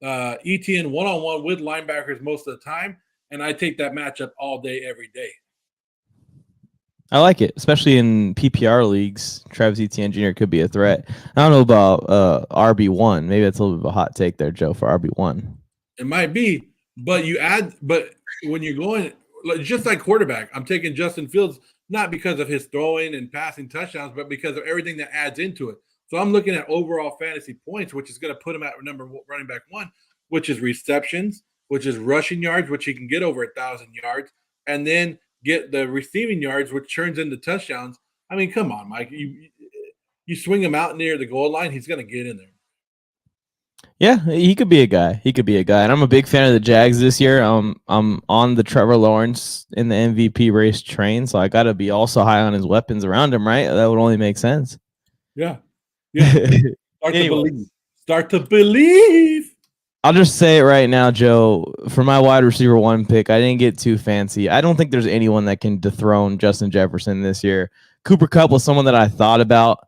B: Etienne one-on-one with linebackers most of the time, and I take that matchup all day, every day.
A: I like it, especially in PPR leagues. Travis Etienne Jr. could be a threat. I don't know about RB1. Maybe that's a little bit of a hot take there, Joe, for RB1.
B: It might be, but when you're going, just like quarterback, I'm taking Justin Fields, not because of his throwing and passing touchdowns, but because of everything that adds into it. So I'm looking at overall fantasy points, which is going to put him at running back one, which is receptions, which is rushing yards, which he can get over 1,000 yards, and then get the receiving yards, which turns into touchdowns. I mean, come on, Mike. You swing him out near the goal line, he's going to get in there.
A: Yeah, he could be a guy. And I'm a big fan of the Jags this year. I'm on the Trevor Lawrence in the MVP race train, so I got to be also high on his weapons around him, right? That would only make sense.
B: Yeah. Start to believe.
A: I'll just say it right now, Joe. For my wide receiver one pick, I didn't get too fancy. I don't think there's anyone that can dethrone Justin Jefferson this year. Cooper Kupp was someone that I thought about.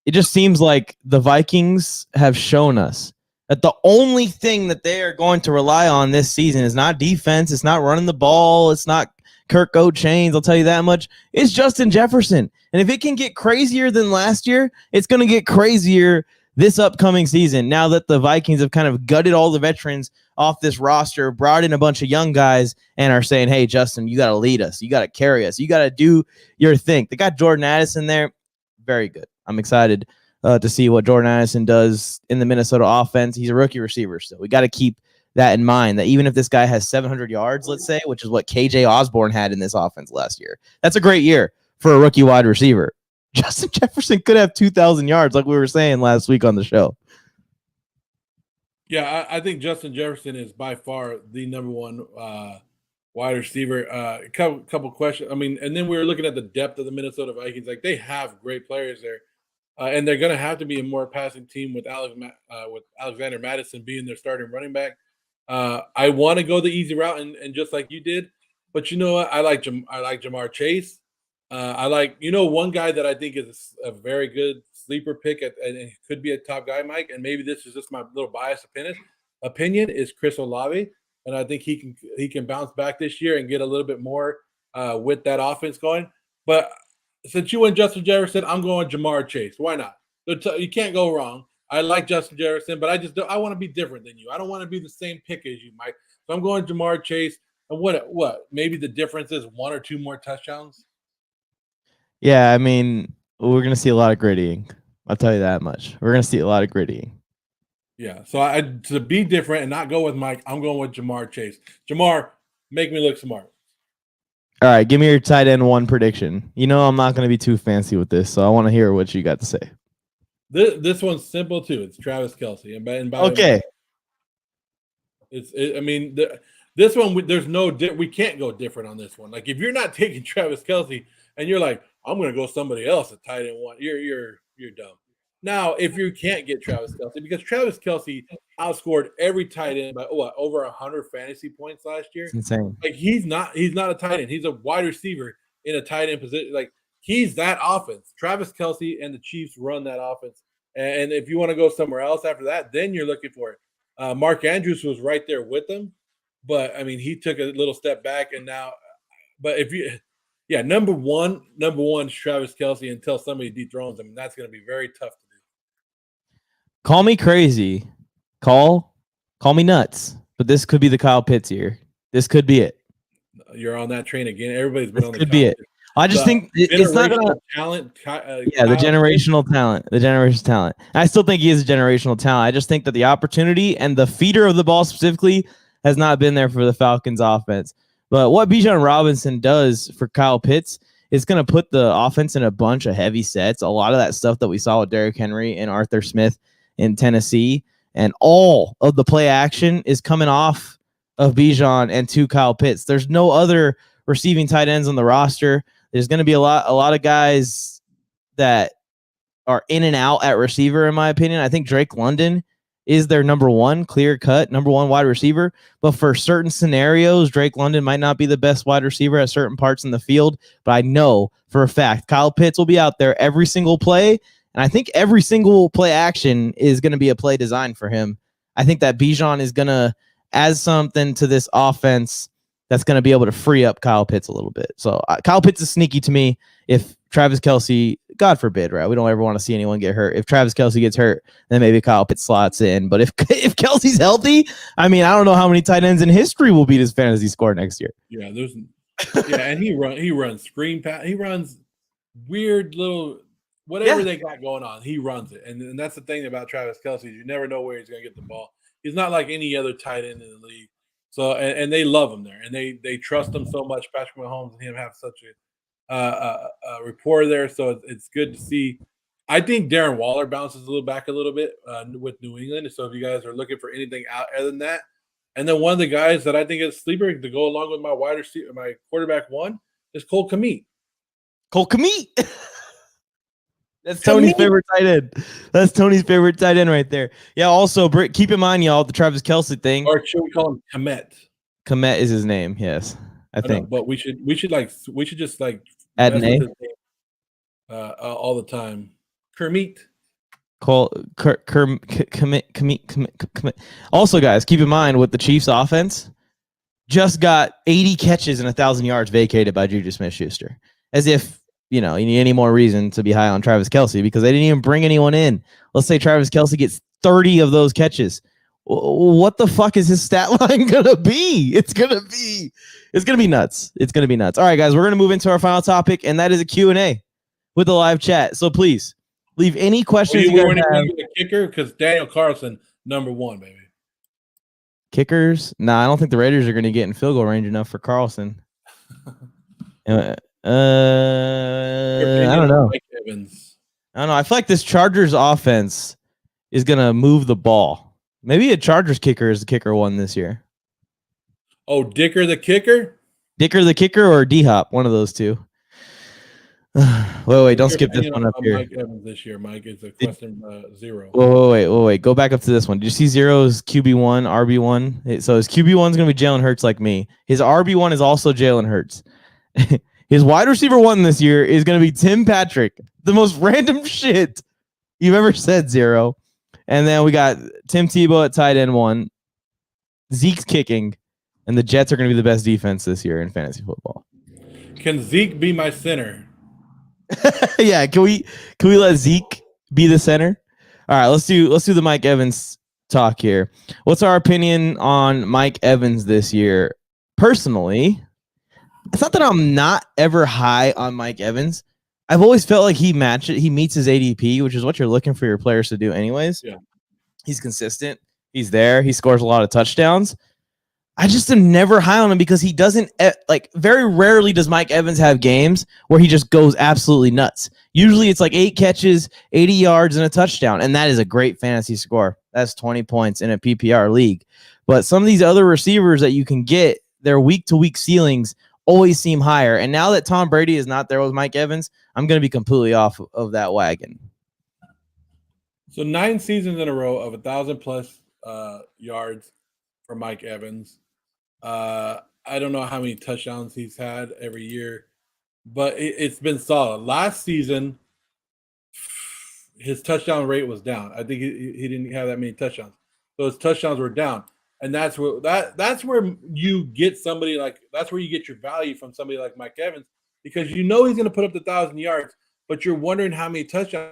A: It just seems like the Vikings have shown us that the only thing that they are going to rely on this season is not defense. It's not running the ball. It's not Kirk Chains. I'll tell you that much. It's Justin Jefferson. And if it can get crazier than last year, it's going to get crazier this upcoming season, now that the Vikings have kind of gutted all the veterans off this roster, brought in a bunch of young guys, and are saying, hey, Justin, you got to lead us. You got to carry us. You got to do your thing. They got Jordan Addison there. Very good. I'm excited to see what Jordan Addison does in the Minnesota offense. He's a rookie receiver, so we got to keep that in mind, that even if this guy has 700 yards, let's say, which is what KJ Osborne had in this offense last year, that's a great year for a rookie wide receiver. Justin Jefferson could have 2,000 yards, like we were saying last week on the show.
B: Yeah, I think Justin Jefferson is by far the number one wide receiver. A couple questions. I mean, and then we were looking at the depth of the Minnesota Vikings. Like, they have great players there, and they're going to have to be a more passing team with Alexander Madison being their starting running back. I want to go the easy route and just like you did, but you know what? I like Jamar Chase. I like, one guy that I think is a very good sleeper pick and could be a top guy, Mike. And maybe this is just my little biased opinion is Chris Olave, and I think he can bounce back this year and get a little bit more with that offense going. But since you went Justin Jefferson, I'm going Jamar Chase. Why not? You can't go wrong. I like Justin Jefferson, but I want to be different than you. I don't want to be the same pick as you, Mike. So I'm going Jamar Chase. And what? Maybe the difference is one or two more touchdowns.
A: Yeah, I mean, we're going to see a lot of grittying. I'll tell you that much. We're going to see a lot of grittying.
B: Yeah, so to be different and not go with Mike, I'm going with Jamar Chase. Jamar, make me look smart.
A: All right, give me your tight end one prediction. I'm not going to be too fancy with this, so I want to hear what you got to say.
B: This one's simple too. It's Travis Kelce. And by
A: okay.
B: This one there's no we can't go different on this one. Like, if you're not taking Travis Kelce and you're like, I'm going to go somebody else at tight end one, you're dumb. Now, if you can't get Travis Kelce, because Travis Kelce outscored every tight end by over 100 fantasy points last year.
A: It's insane.
B: Like, he's not a tight end. He's a wide receiver in a tight end position. Like, he's that offense. Travis Kelce and the Chiefs run that offense. And if you want to go somewhere else after that, then you're looking for it. Mark Andrews was right there with them, but I mean, he took a little step back, and now. But number one is Travis Kelce until somebody dethrones him, and that's going to be very tough to do.
A: Call me crazy, call me nuts, but this could be the Kyle Pitts year. This could be it.
B: You're on that train again. Everybody's been on the.
A: Could be it. I just think it's not gonna
B: talent.
A: The generational talent. The generational talent. I still think he is a generational talent. I just think that the opportunity and the feeder of the ball specifically has not been there for the Falcons offense. But what Bijan Robinson does for Kyle Pitts is going to put the offense in a bunch of heavy sets. A lot of that stuff that we saw with Derrick Henry and Arthur Smith in Tennessee, and all of the play action is coming off of Bijan and to Kyle Pitts. There's no other receiving tight ends on the roster. There's going to be a lot of guys that are in and out at receiver, in my opinion. I think Drake London is their number one wide receiver. But for certain scenarios, Drake London might not be the best wide receiver at certain parts in the field. But I know for a fact Kyle Pitts will be out there every single play. And I think every single play action is going to be a play designed for him. I think that Bijan is going to add something to this offense that's going to be able to free up Kyle Pitts a little bit. So Kyle Pitts is sneaky to me. If Travis Kelce, God forbid, right? We don't ever want to see anyone get hurt. If Travis Kelce gets hurt, then maybe Kyle Pitts slots in. But if Kelce's healthy, I mean, I don't know how many tight ends in history will beat his fantasy score next year.
B: Yeah, and he runs screen pass. He runs weird little whatever they got going on. He runs it, and that's the thing about Travis Kelce. You never know where he's going to get the ball. He's not like any other tight end in the league. So and they love him there, and they trust him so much. Patrick Mahomes and him have such a rapport there, so it's good to see. I think Darren Waller bounces back a little bit with New England. So if you guys are looking for anything out other than that, and then one of the guys that I think is sleeper to go along with my quarterback one is Cole Kmet.
A: Cole Kmet. That's Tony's favorite tight end. That's Tony's favorite tight end right there. Yeah, also, keep in mind, y'all, the Travis Kelce thing.
B: Or should we call him Kmet?
A: Kmet is his name, yes. I think.
B: But we should just
A: add an A
B: all the time. Kermit.
A: Kmet. Also, guys, keep in mind with the Chiefs offense, just got 80 catches and 1,000 yards vacated by Juju Smith-Schuster. As if any more reason to be high on Travis Kelce because they didn't even bring anyone in. Let's say Travis Kelce gets 30 of those catches. What the fuck is his stat line gonna be? It's gonna be nuts. It's gonna be nuts. All right, guys, we're gonna move into our final topic, and that is a Q&A with the live chat. So please leave any questions you guys have.
B: The kicker because Daniel Carlson #1, baby.
A: Kickers? Nah, I don't think the Raiders are gonna get in field goal range enough for Carlson. I don't know.
B: Mike Evans.
A: I don't know. I feel like this Chargers offense is gonna move the ball. Maybe a Chargers kicker is the kicker one this year.
B: Oh, Dicker the kicker?
A: Dicker the kicker or D-Hop, one of those two. wait, don't skip this one up here.
B: Mike Evans this year, Mike, is a question 0.
A: Wait. Go back up to this one. Did you see Zero's QB1, RB1? So his QB1 is going to be Jalen Hurts like me. His RB1 is also Jalen Hurts. His wide receiver 1 this year is going to be Tim Patrick. The most random shit you've ever said, Zero. And then we got Tim Tebow at tight end 1. Zeke's kicking. And the Jets are going to be the best defense this year in fantasy football.
B: Can Zeke be my center?
A: Yeah, can we let Zeke be the center? All right, let's do the Mike Evans talk here. What's our opinion on Mike Evans this year? Personally, it's not that I'm not ever high on Mike Evans. I've always felt like he meets his ADP, which is what you're looking for your players to do anyways.
B: Yeah.
A: He's consistent. He's there. He scores a lot of touchdowns. I just am never high on him because he doesn't very rarely does Mike Evans have games where he just goes absolutely nuts. Usually it's like 8 catches, 80 yards, and a touchdown. And that is a great fantasy score. That's 20 points in a PPR league. But some of these other receivers that you can get, their week-to-week ceilings always seem higher. And now that Tom Brady is not there with Mike Evans, I'm going to be completely off of that wagon.
B: So 9 seasons in a row of 1,000+ yards for Mike Evans. I don't know how many touchdowns he's had every year, but it's been solid. Last season, his touchdown rate was down. I think he didn't have that many touchdowns. So his touchdowns were down. And that's where you get somebody that's where you get your value from somebody like Mike Evans, because you know he's going to put up the 1,000 yards, but you're wondering how many touchdowns.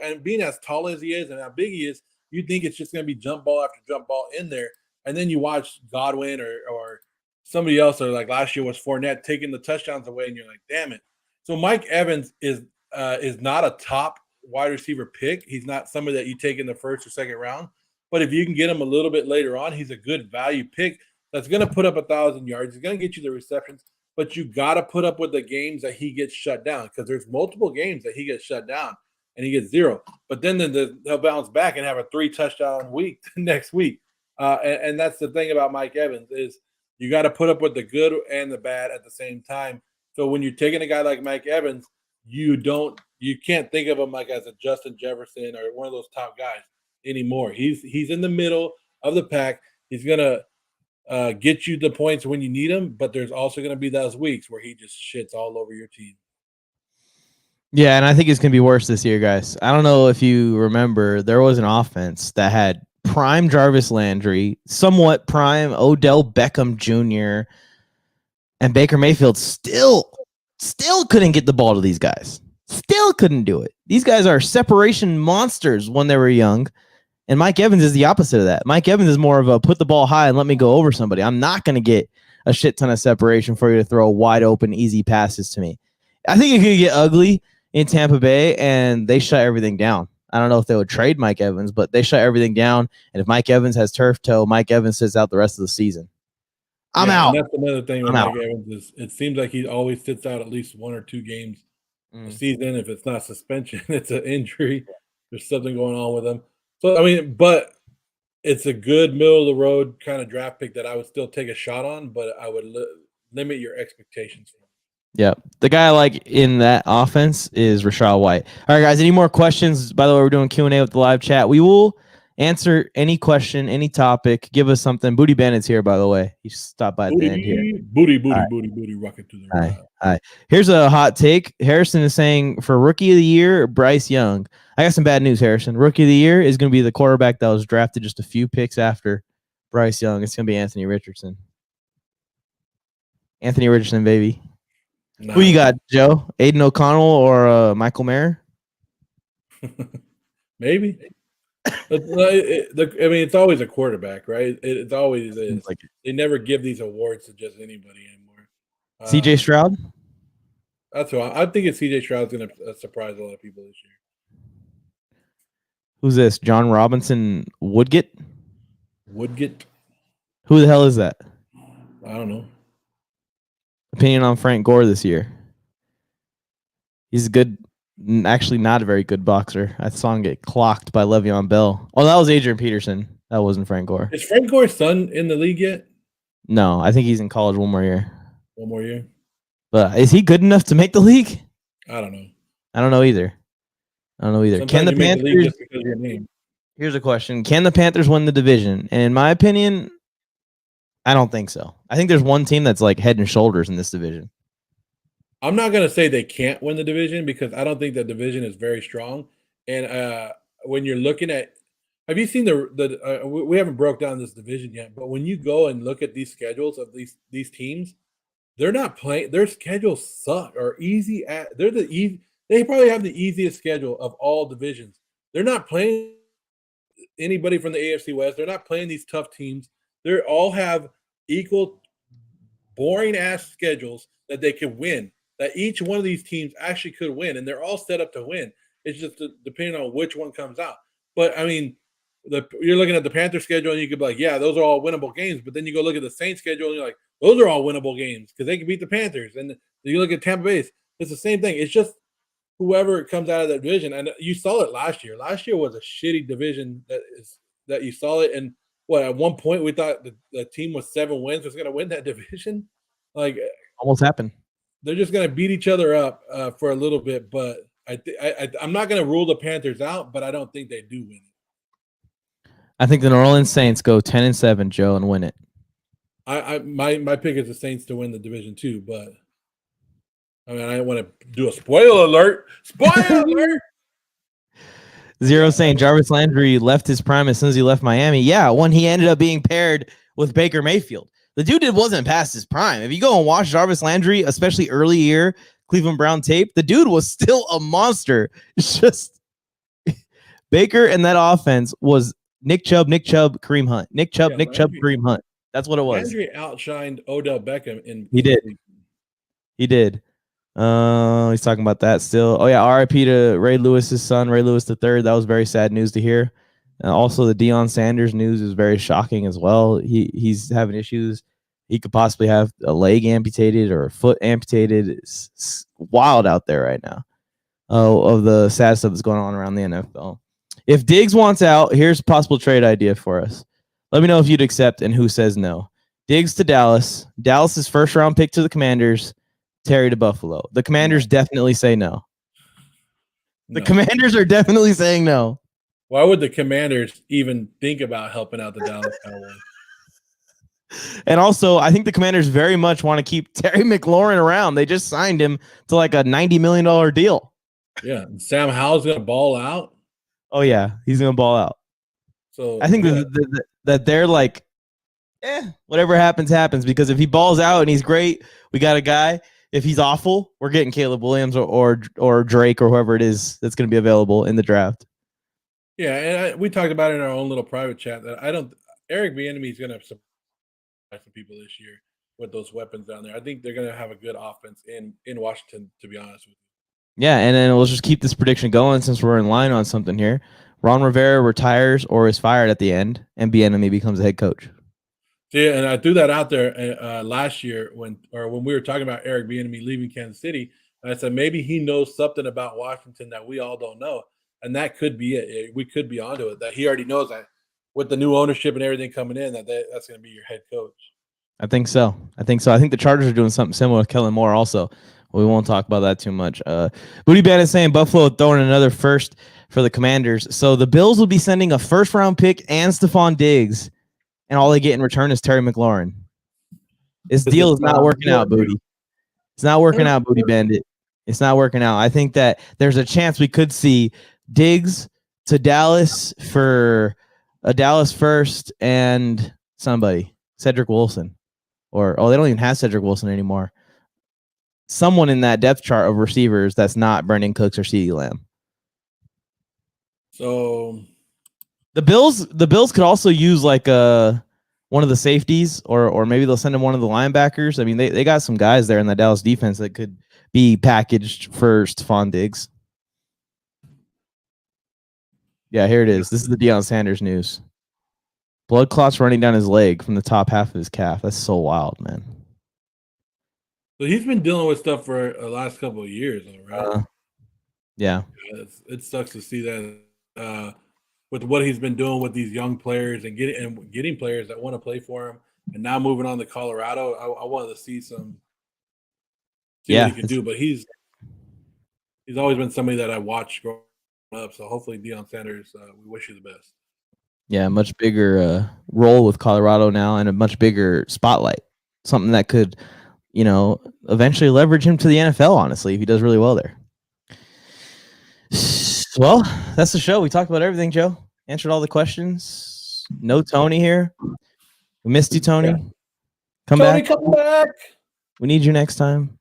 B: And being as tall as he is and how big he is, you think it's just going to be jump ball after jump ball in there. And then you watch Godwin or somebody else, or like last year was Fournette taking the touchdowns away, and you're like, damn it. So Mike Evans is not a top wide receiver pick. He's not somebody that you take in the first or second round. But if you can get him a little bit later on, he's a good value pick that's going to put up 1,000 yards. He's going to get you the receptions, but you got to put up with the games that he gets shut down, because there's multiple games that he gets shut down and he gets 0. But then they'll bounce back and have a 3-touchdown week next week. And that's the thing about Mike Evans is you got to put up with the good and the bad at the same time. So when you're taking a guy like Mike Evans, you can't think of him like as a Justin Jefferson or one of those top guys anymore. He's in the middle of the pack. He's gonna get you the points when you need him, but there's also gonna be those weeks where he just shits all over your team.
A: Yeah, and I think it's gonna be worse this year, guys. I don't know if you remember, there was an offense that had prime Jarvis Landry, somewhat prime Odell Beckham Jr., and Baker Mayfield still couldn't get the ball to these guys. Still couldn't do it. These guys are separation monsters when they were young, and Mike Evans is the opposite of that. Mike Evans is more of a put the ball high and let me go over somebody. I'm not going to get a shit ton of separation for you to throw wide open, easy passes to me. I think it could get ugly in Tampa Bay, and they shut everything down. I don't know if they would trade Mike Evans, but they shut everything down. And if Mike Evans has turf toe, Mike Evans sits out the rest of the season. I'm out.
B: And that's another thing with Mike Evans is it seems like he always sits out at least 1 or 2 games a season. If it's not suspension, it's an injury. There's something going on with him. So, I mean, but it's a good middle of the road kind of draft pick that I would still take a shot on, but I would limit your expectations.
A: Yeah. The guy I like in that offense is Rachaad White. All right, guys, any more questions? By the way, we're doing Q&A with the live chat. We will answer any question, any topic. Give us something. Booty Bandit's here, by the way. He stopped by at the end here.
B: Booty, rocket to the right.
A: All right. Here's a hot take. Harrison is saying for Rookie of the Year, Bryce Young. I got some bad news, Harrison. Rookie of the Year is going to be the quarterback that was drafted just a few picks after Bryce Young. It's going to be Anthony Richardson. Anthony Richardson, baby.
B: Nah.
A: Who you got, Joe? Aiden O'Connell or Michael Mayer?
B: Maybe. I mean, it's always a quarterback, right? It's always is.
A: Like
B: They never give these awards to just anybody anymore.
A: CJ Stroud?
B: That's why I think CJ Stroud's going to surprise a lot of people this year.
A: Who's this? John Robinson Woodgate?
B: Woodgate?
A: Who the hell is that?
B: I don't know.
A: Opinion on Frank Gore this year. He's good. Actually, not a very good boxer. I saw him get clocked by Le'Veon Bell. Oh, that was Adrian Peterson. That wasn't Frank Gore.
B: Is Frank Gore's son in the league yet?
A: No, I think he's in college one more year.
B: One more year?
A: But is he good enough to make the league?
B: I don't know.
A: I don't know either.
B: Sometimes
A: Can the
B: you make the league
A: Panthers?
B: just because of your name.
A: Here's a question: can the Panthers win the division? And in my opinion, I don't think so. I think there's one team that's like head and shoulders in this division.
B: I'm not going to say they can't win the division because I don't think the division is very strong. And when you're looking at, have you seen we haven't broke down this division yet, but when you go and look at these schedules of these teams, they're not playing. Their schedules suck or easy. They probably have the easiest schedule of all divisions. They're not playing anybody from the AFC West. They're not playing these tough teams. They all have equal boring ass schedules that they can win. That each one of these teams actually could win, and they're all set up to win. It's just depending on which one comes out. But I mean, you're looking at the Panthers schedule, and you could be like, yeah, those are all winnable games. But then you go look at the Saints schedule, and you're like, those are all winnable games because they can beat the Panthers. And you look at Tampa Bay, it's the same thing. It's just whoever comes out of that division, and you saw it last year. Last year was a shitty division that you saw it. And at one point we thought the team with 7 wins was going to win that division. Like
A: almost happened.
B: They're just going to beat each other up for a little bit, but I'm not going to rule the Panthers out, but I don't think they do win it.
A: I think the New Orleans Saints go 10-7, Joe, and win it.
B: My pick is the Saints to win the division too, but I mean I don't want to do a spoiler alert. Spoiler alert.
A: Zero saying Jarvis Landry left his prime as soon as he left Miami. Yeah, when he ended up being paired with Baker Mayfield. The dude wasn't past his prime. If you go and watch Jarvis Landry, especially early year Cleveland Brown tape, the dude was still a monster. It's just Baker and that offense was Nick Chubb, Kareem Hunt. Nick Chubb, Kareem Hunt. That's what it was.
B: Landry outshined Odell Beckham.
A: He did. He's talking about that still. Oh, yeah, RIP to Ray Lewis's son, Ray Lewis III. That was very sad news to hear. Also, the Deion Sanders news is very shocking as well. He's having issues. He could possibly have a leg amputated or a foot amputated. It's wild out there right now of the sad stuff that's going on around the NFL. If Diggs wants out, here's a possible trade idea for us. Let me know if you'd accept and who says no. Diggs to Dallas. Dallas's first-round pick to the Commanders. Terry to Buffalo. The Commanders definitely say no. The Commanders are definitely saying no.
B: Why would the Commanders even think about helping out the Dallas Cowboys?
A: And also, I think the Commanders very much want to keep Terry McLaurin around. They just signed him to like a $90 million deal.
B: Yeah. Sam Howell's going to ball out.
A: Oh, yeah. He's going to ball out.
B: So
A: I think that they're like, whatever happens, happens. Because if he balls out and he's great, we got a guy. If he's awful, we're getting Caleb Williams or Drake or whoever it is that's going to be available in the draft.
B: Yeah, and we talked about it in our own little private chat that Eric Bieniemy is going to surprise some people this year with those weapons down there. I think they're going to have a good offense in Washington, to be honest with you.
A: Yeah, and then we'll just keep this prediction going since we're in line on something here. Ron Rivera retires or is fired at the end, and Bieniemy becomes a head coach.
B: Yeah, and I threw that out there last year when we were talking about Eric Bieniemy leaving Kansas City. And I said maybe he knows something about Washington that we all don't know, and that could be it. We could be onto it. That he already knows that with the new ownership and everything coming in, that's going to be your head coach.
A: I think so. I think the Chargers are doing something similar with Kellen Moore also. We won't talk about that too much. Booty Band is saying Buffalo throwing another first for the Commanders. So the Bills will be sending a first-round pick and Stefon Diggs, and all they get in return is Terry McLaurin. This deal is not working out, Booty. It's not working out, Booty Bandit. It's not working out. I think that there's a chance we could see Diggs to Dallas for a Dallas first and somebody, Cedric Wilson. They don't even have Cedric Wilson anymore. someone in that depth chart of receivers that's not Brandon Cooks or CeeDee Lamb.
B: So
A: the Bills could also use like one of the safeties, or maybe they'll send him one of the linebackers. I mean, they got some guys there in the Dallas defense that could be packaged for Stefon Diggs. Yeah, here it is. This is the Deion Sanders news. Blood clots running down his leg from the top half of his calf. That's so wild, man.
B: So he's been dealing with stuff for the last couple of years, though, right?
A: Yeah.
B: It sucks to see that with what he's been doing with these young players and getting players that want to play for him, and now moving on to Colorado. I wanted to see what he can do, but he's always been somebody that I watched growing up. So hopefully, Deion Sanders, we wish you the best.
A: Yeah, much bigger role with Colorado now, and a much bigger spotlight. Something that could, eventually leverage him to the NFL. Honestly, if he does really well there. Well, that's the show. We talked about everything, Joe. Answered all the questions. No Tony here. We missed you, Tony.
B: Yeah.
A: Come
B: back.
A: We need you next time.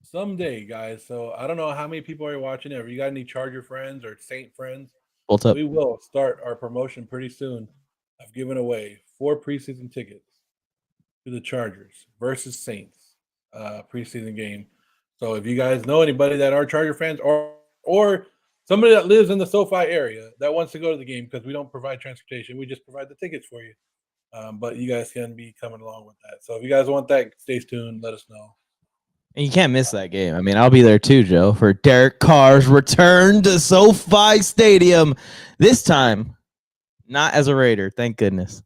B: Someday, guys. So I don't know how many people are watching it. If you got any Charger friends or Saint friends,
A: what's up?
B: We will start our promotion pretty soon. I've given away 4 preseason tickets to the Chargers versus Saints preseason game. So if you guys know anybody that are Charger fans or somebody that lives in the SoFi area that wants to go to the game, because we don't provide transportation, we just provide the tickets for you. But you guys can be coming along with that. So if you guys want that, stay tuned. Let us know.
A: And you can't miss that game. I mean, I'll be there too, Joe, for Derek Carr's return to SoFi Stadium. This time, not as a Raider, thank goodness.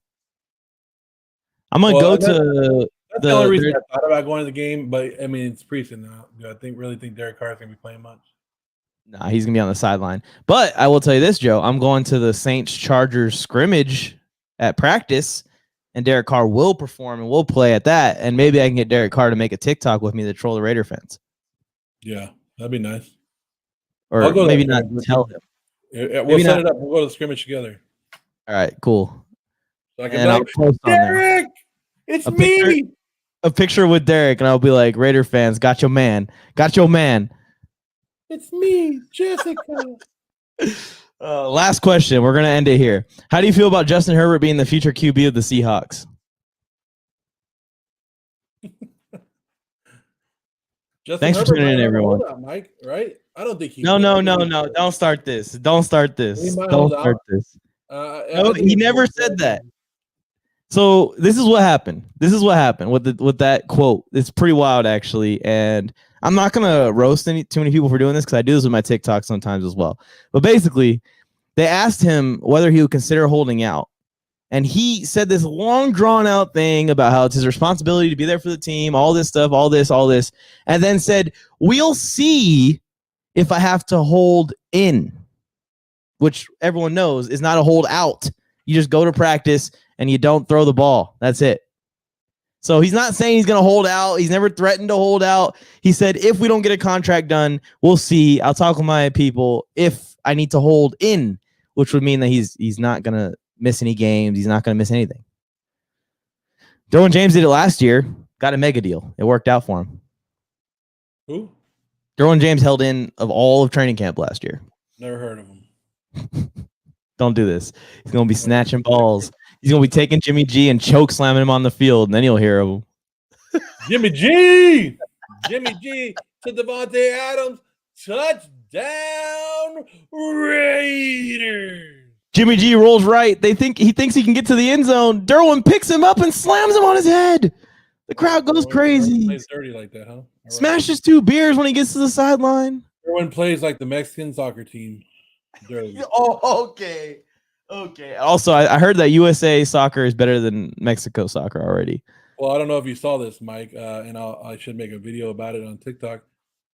A: I'm going to go to
B: that's the only reason I thought about going to the game, but I mean, it's preseason now. Do I really think Derek Carr is going to be playing much?
A: Nah, he's going to be on the sideline. But I will tell you this, Joe. I'm going to the Saints-Chargers scrimmage at practice, and Derek Carr will perform and will play at that. And maybe I can get Derek Carr to make a TikTok with me to troll the Raider fans.
B: Yeah, that'd be nice.
A: Or maybe not tell him.
B: We'll set it up. We'll go to the scrimmage together.
A: All right, cool.
B: So I can be like, Derek, it's me.
A: A picture with Derek, and I'll be like, Raider fans, got your man. Got your man.
B: It's me, Jessica.
A: Last question. We're going to end it here. How do you feel about Justin Herbert being the future QB of the Seahawks? Thanks for tuning in, everyone.
B: Mike, right? I don't think he.
A: No. Don't start this. Don't start this. No, he never said that. So this is what happened. With that quote. It's pretty wild, actually. And I'm not gonna roast too many people for doing this, because I do this with my TikTok sometimes as well. But basically, they asked him whether he would consider holding out, and he said this long drawn out thing about how it's his responsibility to be there for the team, all this stuff, all this, and then said, "We'll see if I have to hold in," which everyone knows is not a hold out. You just go to practice and you don't throw the ball. That's it. So he's not saying he's going to hold out. He's never threatened to hold out. He said, if we don't get a contract done, we'll see. I'll talk with my people if I need to hold in, which would mean that he's not going to miss any games. He's not going to miss anything. Derwin James did it last year. Got a mega deal. It worked out for him.
B: Who?
A: Derwin James held in of all of training camp last year.
B: Never heard of him.
A: Don't do this. He's going to be snatching balls. He's going to be taking Jimmy G and choke slamming him on the field, and then you'll hear him.
B: Jimmy G to Devontae Adams. Touchdown, Raiders.
A: Jimmy G rolls right. He thinks he can get to the end zone. Derwin picks him up and slams him on his head. The crowd goes crazy.
B: Plays dirty like that, huh?
A: Smashes 2 beers when he gets to the sideline.
B: Derwin plays like the Mexican soccer team. Dirty.
A: Oh, okay. Also, I heard that USA soccer is better than Mexico soccer already.
B: Well, I don't know if you saw this, Mike, and I should make a video about it on TikTok.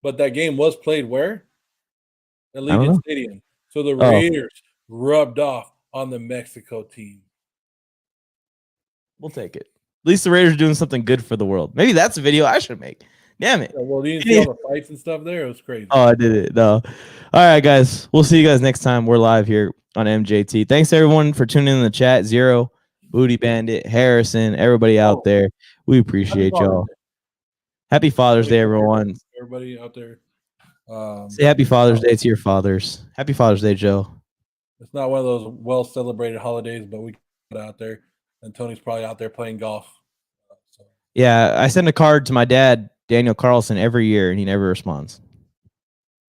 B: But that game was played where? Allegiant Stadium. So the Raiders rubbed off on the Mexico team.
A: We'll take it. At least the Raiders are doing something good for the world. Maybe that's a video I should make. Damn it.
B: Yeah, well, you didn't see all the fights and stuff there? It was crazy.
A: Oh, I did it. No. All right, guys. We'll see you guys next time. We're live here on MJT. Thanks, everyone, for tuning in the chat. Zero. Booty Bandit, Harrison, everybody out there. We appreciate y'all. Happy Father's Day, everyone.
B: Everybody out there.
A: Say Happy Father's Day to your fathers. Happy Father's Day, Joe.
B: It's not one of those well-celebrated holidays, but we got out there, and Tony's probably out there playing golf.
A: Yeah, I send a card to my dad, Daniel Carlson, every year, and he never responds.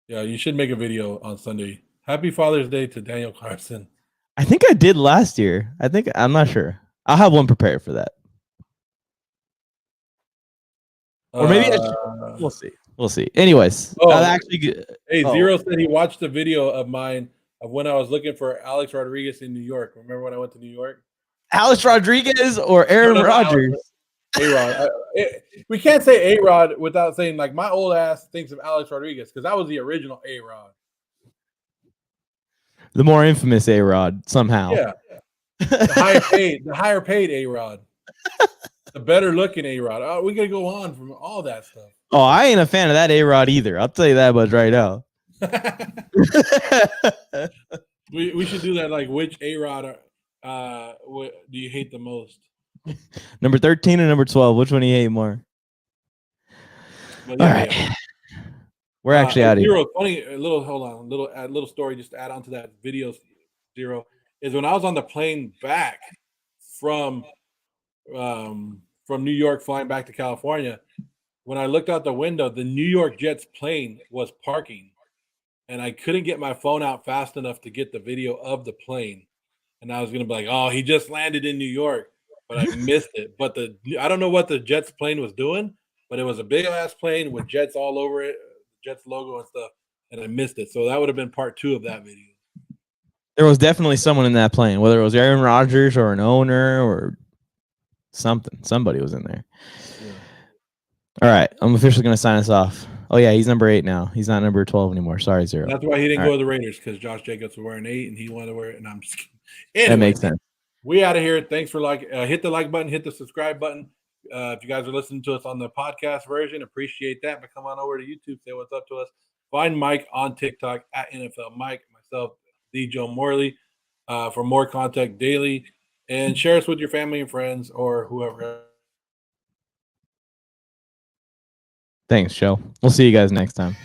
B: Yeah, you should make a video on Sunday. Happy Father's Day to Daniel Carlson.
A: I think I did last year. I'm not sure. I'll have one prepared for that. Or maybe we'll see. We'll see. Anyways,
B: Zero said he watched the video of mine of when I was looking for Alex Rodriguez in New York. Remember when I went to New York?
A: Alex Rodriguez or Aaron Rodgers?
B: A-Rod. We can't say A-Rod without saying, like, my old ass thinks of Alex Rodriguez because that was the original A-Rod.
A: The more infamous A-Rod, somehow.
B: Yeah. The higher paid A-Rod. The better looking A-Rod. Oh, we got to go on from all that stuff.
A: Oh, I ain't a fan of that A-Rod either. I'll tell you that much right now.
B: we should do that, like, which A-Rod do you hate the most?
A: Number 13 and number 12. Which one do you hate more?
B: Well,
A: all right. We're actually out of here.
B: Funny, little story just to add on to that video, Zero, is when I was on the plane back from New York flying back to California, when I looked out the window, the New York Jets plane was parking, and I couldn't get my phone out fast enough to get the video of the plane. And I was going to be like, oh, he just landed in New York, but I missed it. But I don't know what the Jets plane was doing, but it was a big-ass plane with Jets all over it, Jets logo and stuff, and I missed it. So that would have been part 2 of that video.
A: There was definitely someone in that plane, whether it was Aaron Rodgers or an owner or something. Somebody was in there. Yeah. All right. I'm officially going to sign us off. Oh, yeah. He's number 8 now. He's not number 12 anymore. Sorry, Zero.
B: That's why he didn't go to the Raiders, because Josh Jacobs was wearing 8 and he wanted to wear it, and I'm just kidding. Anyway,
A: that makes sense.
B: We out of here. Thanks for hit the like button, hit the subscribe button. If you guys are listening to us on the podcast version, appreciate that. But come on over to YouTube, say what's up to us. Find Mike on TikTok at NFL Mike, myself, D. Joe Morley, for more content daily. And share us with your family and friends or whoever.
A: Thanks, Joe. We'll see you guys next time.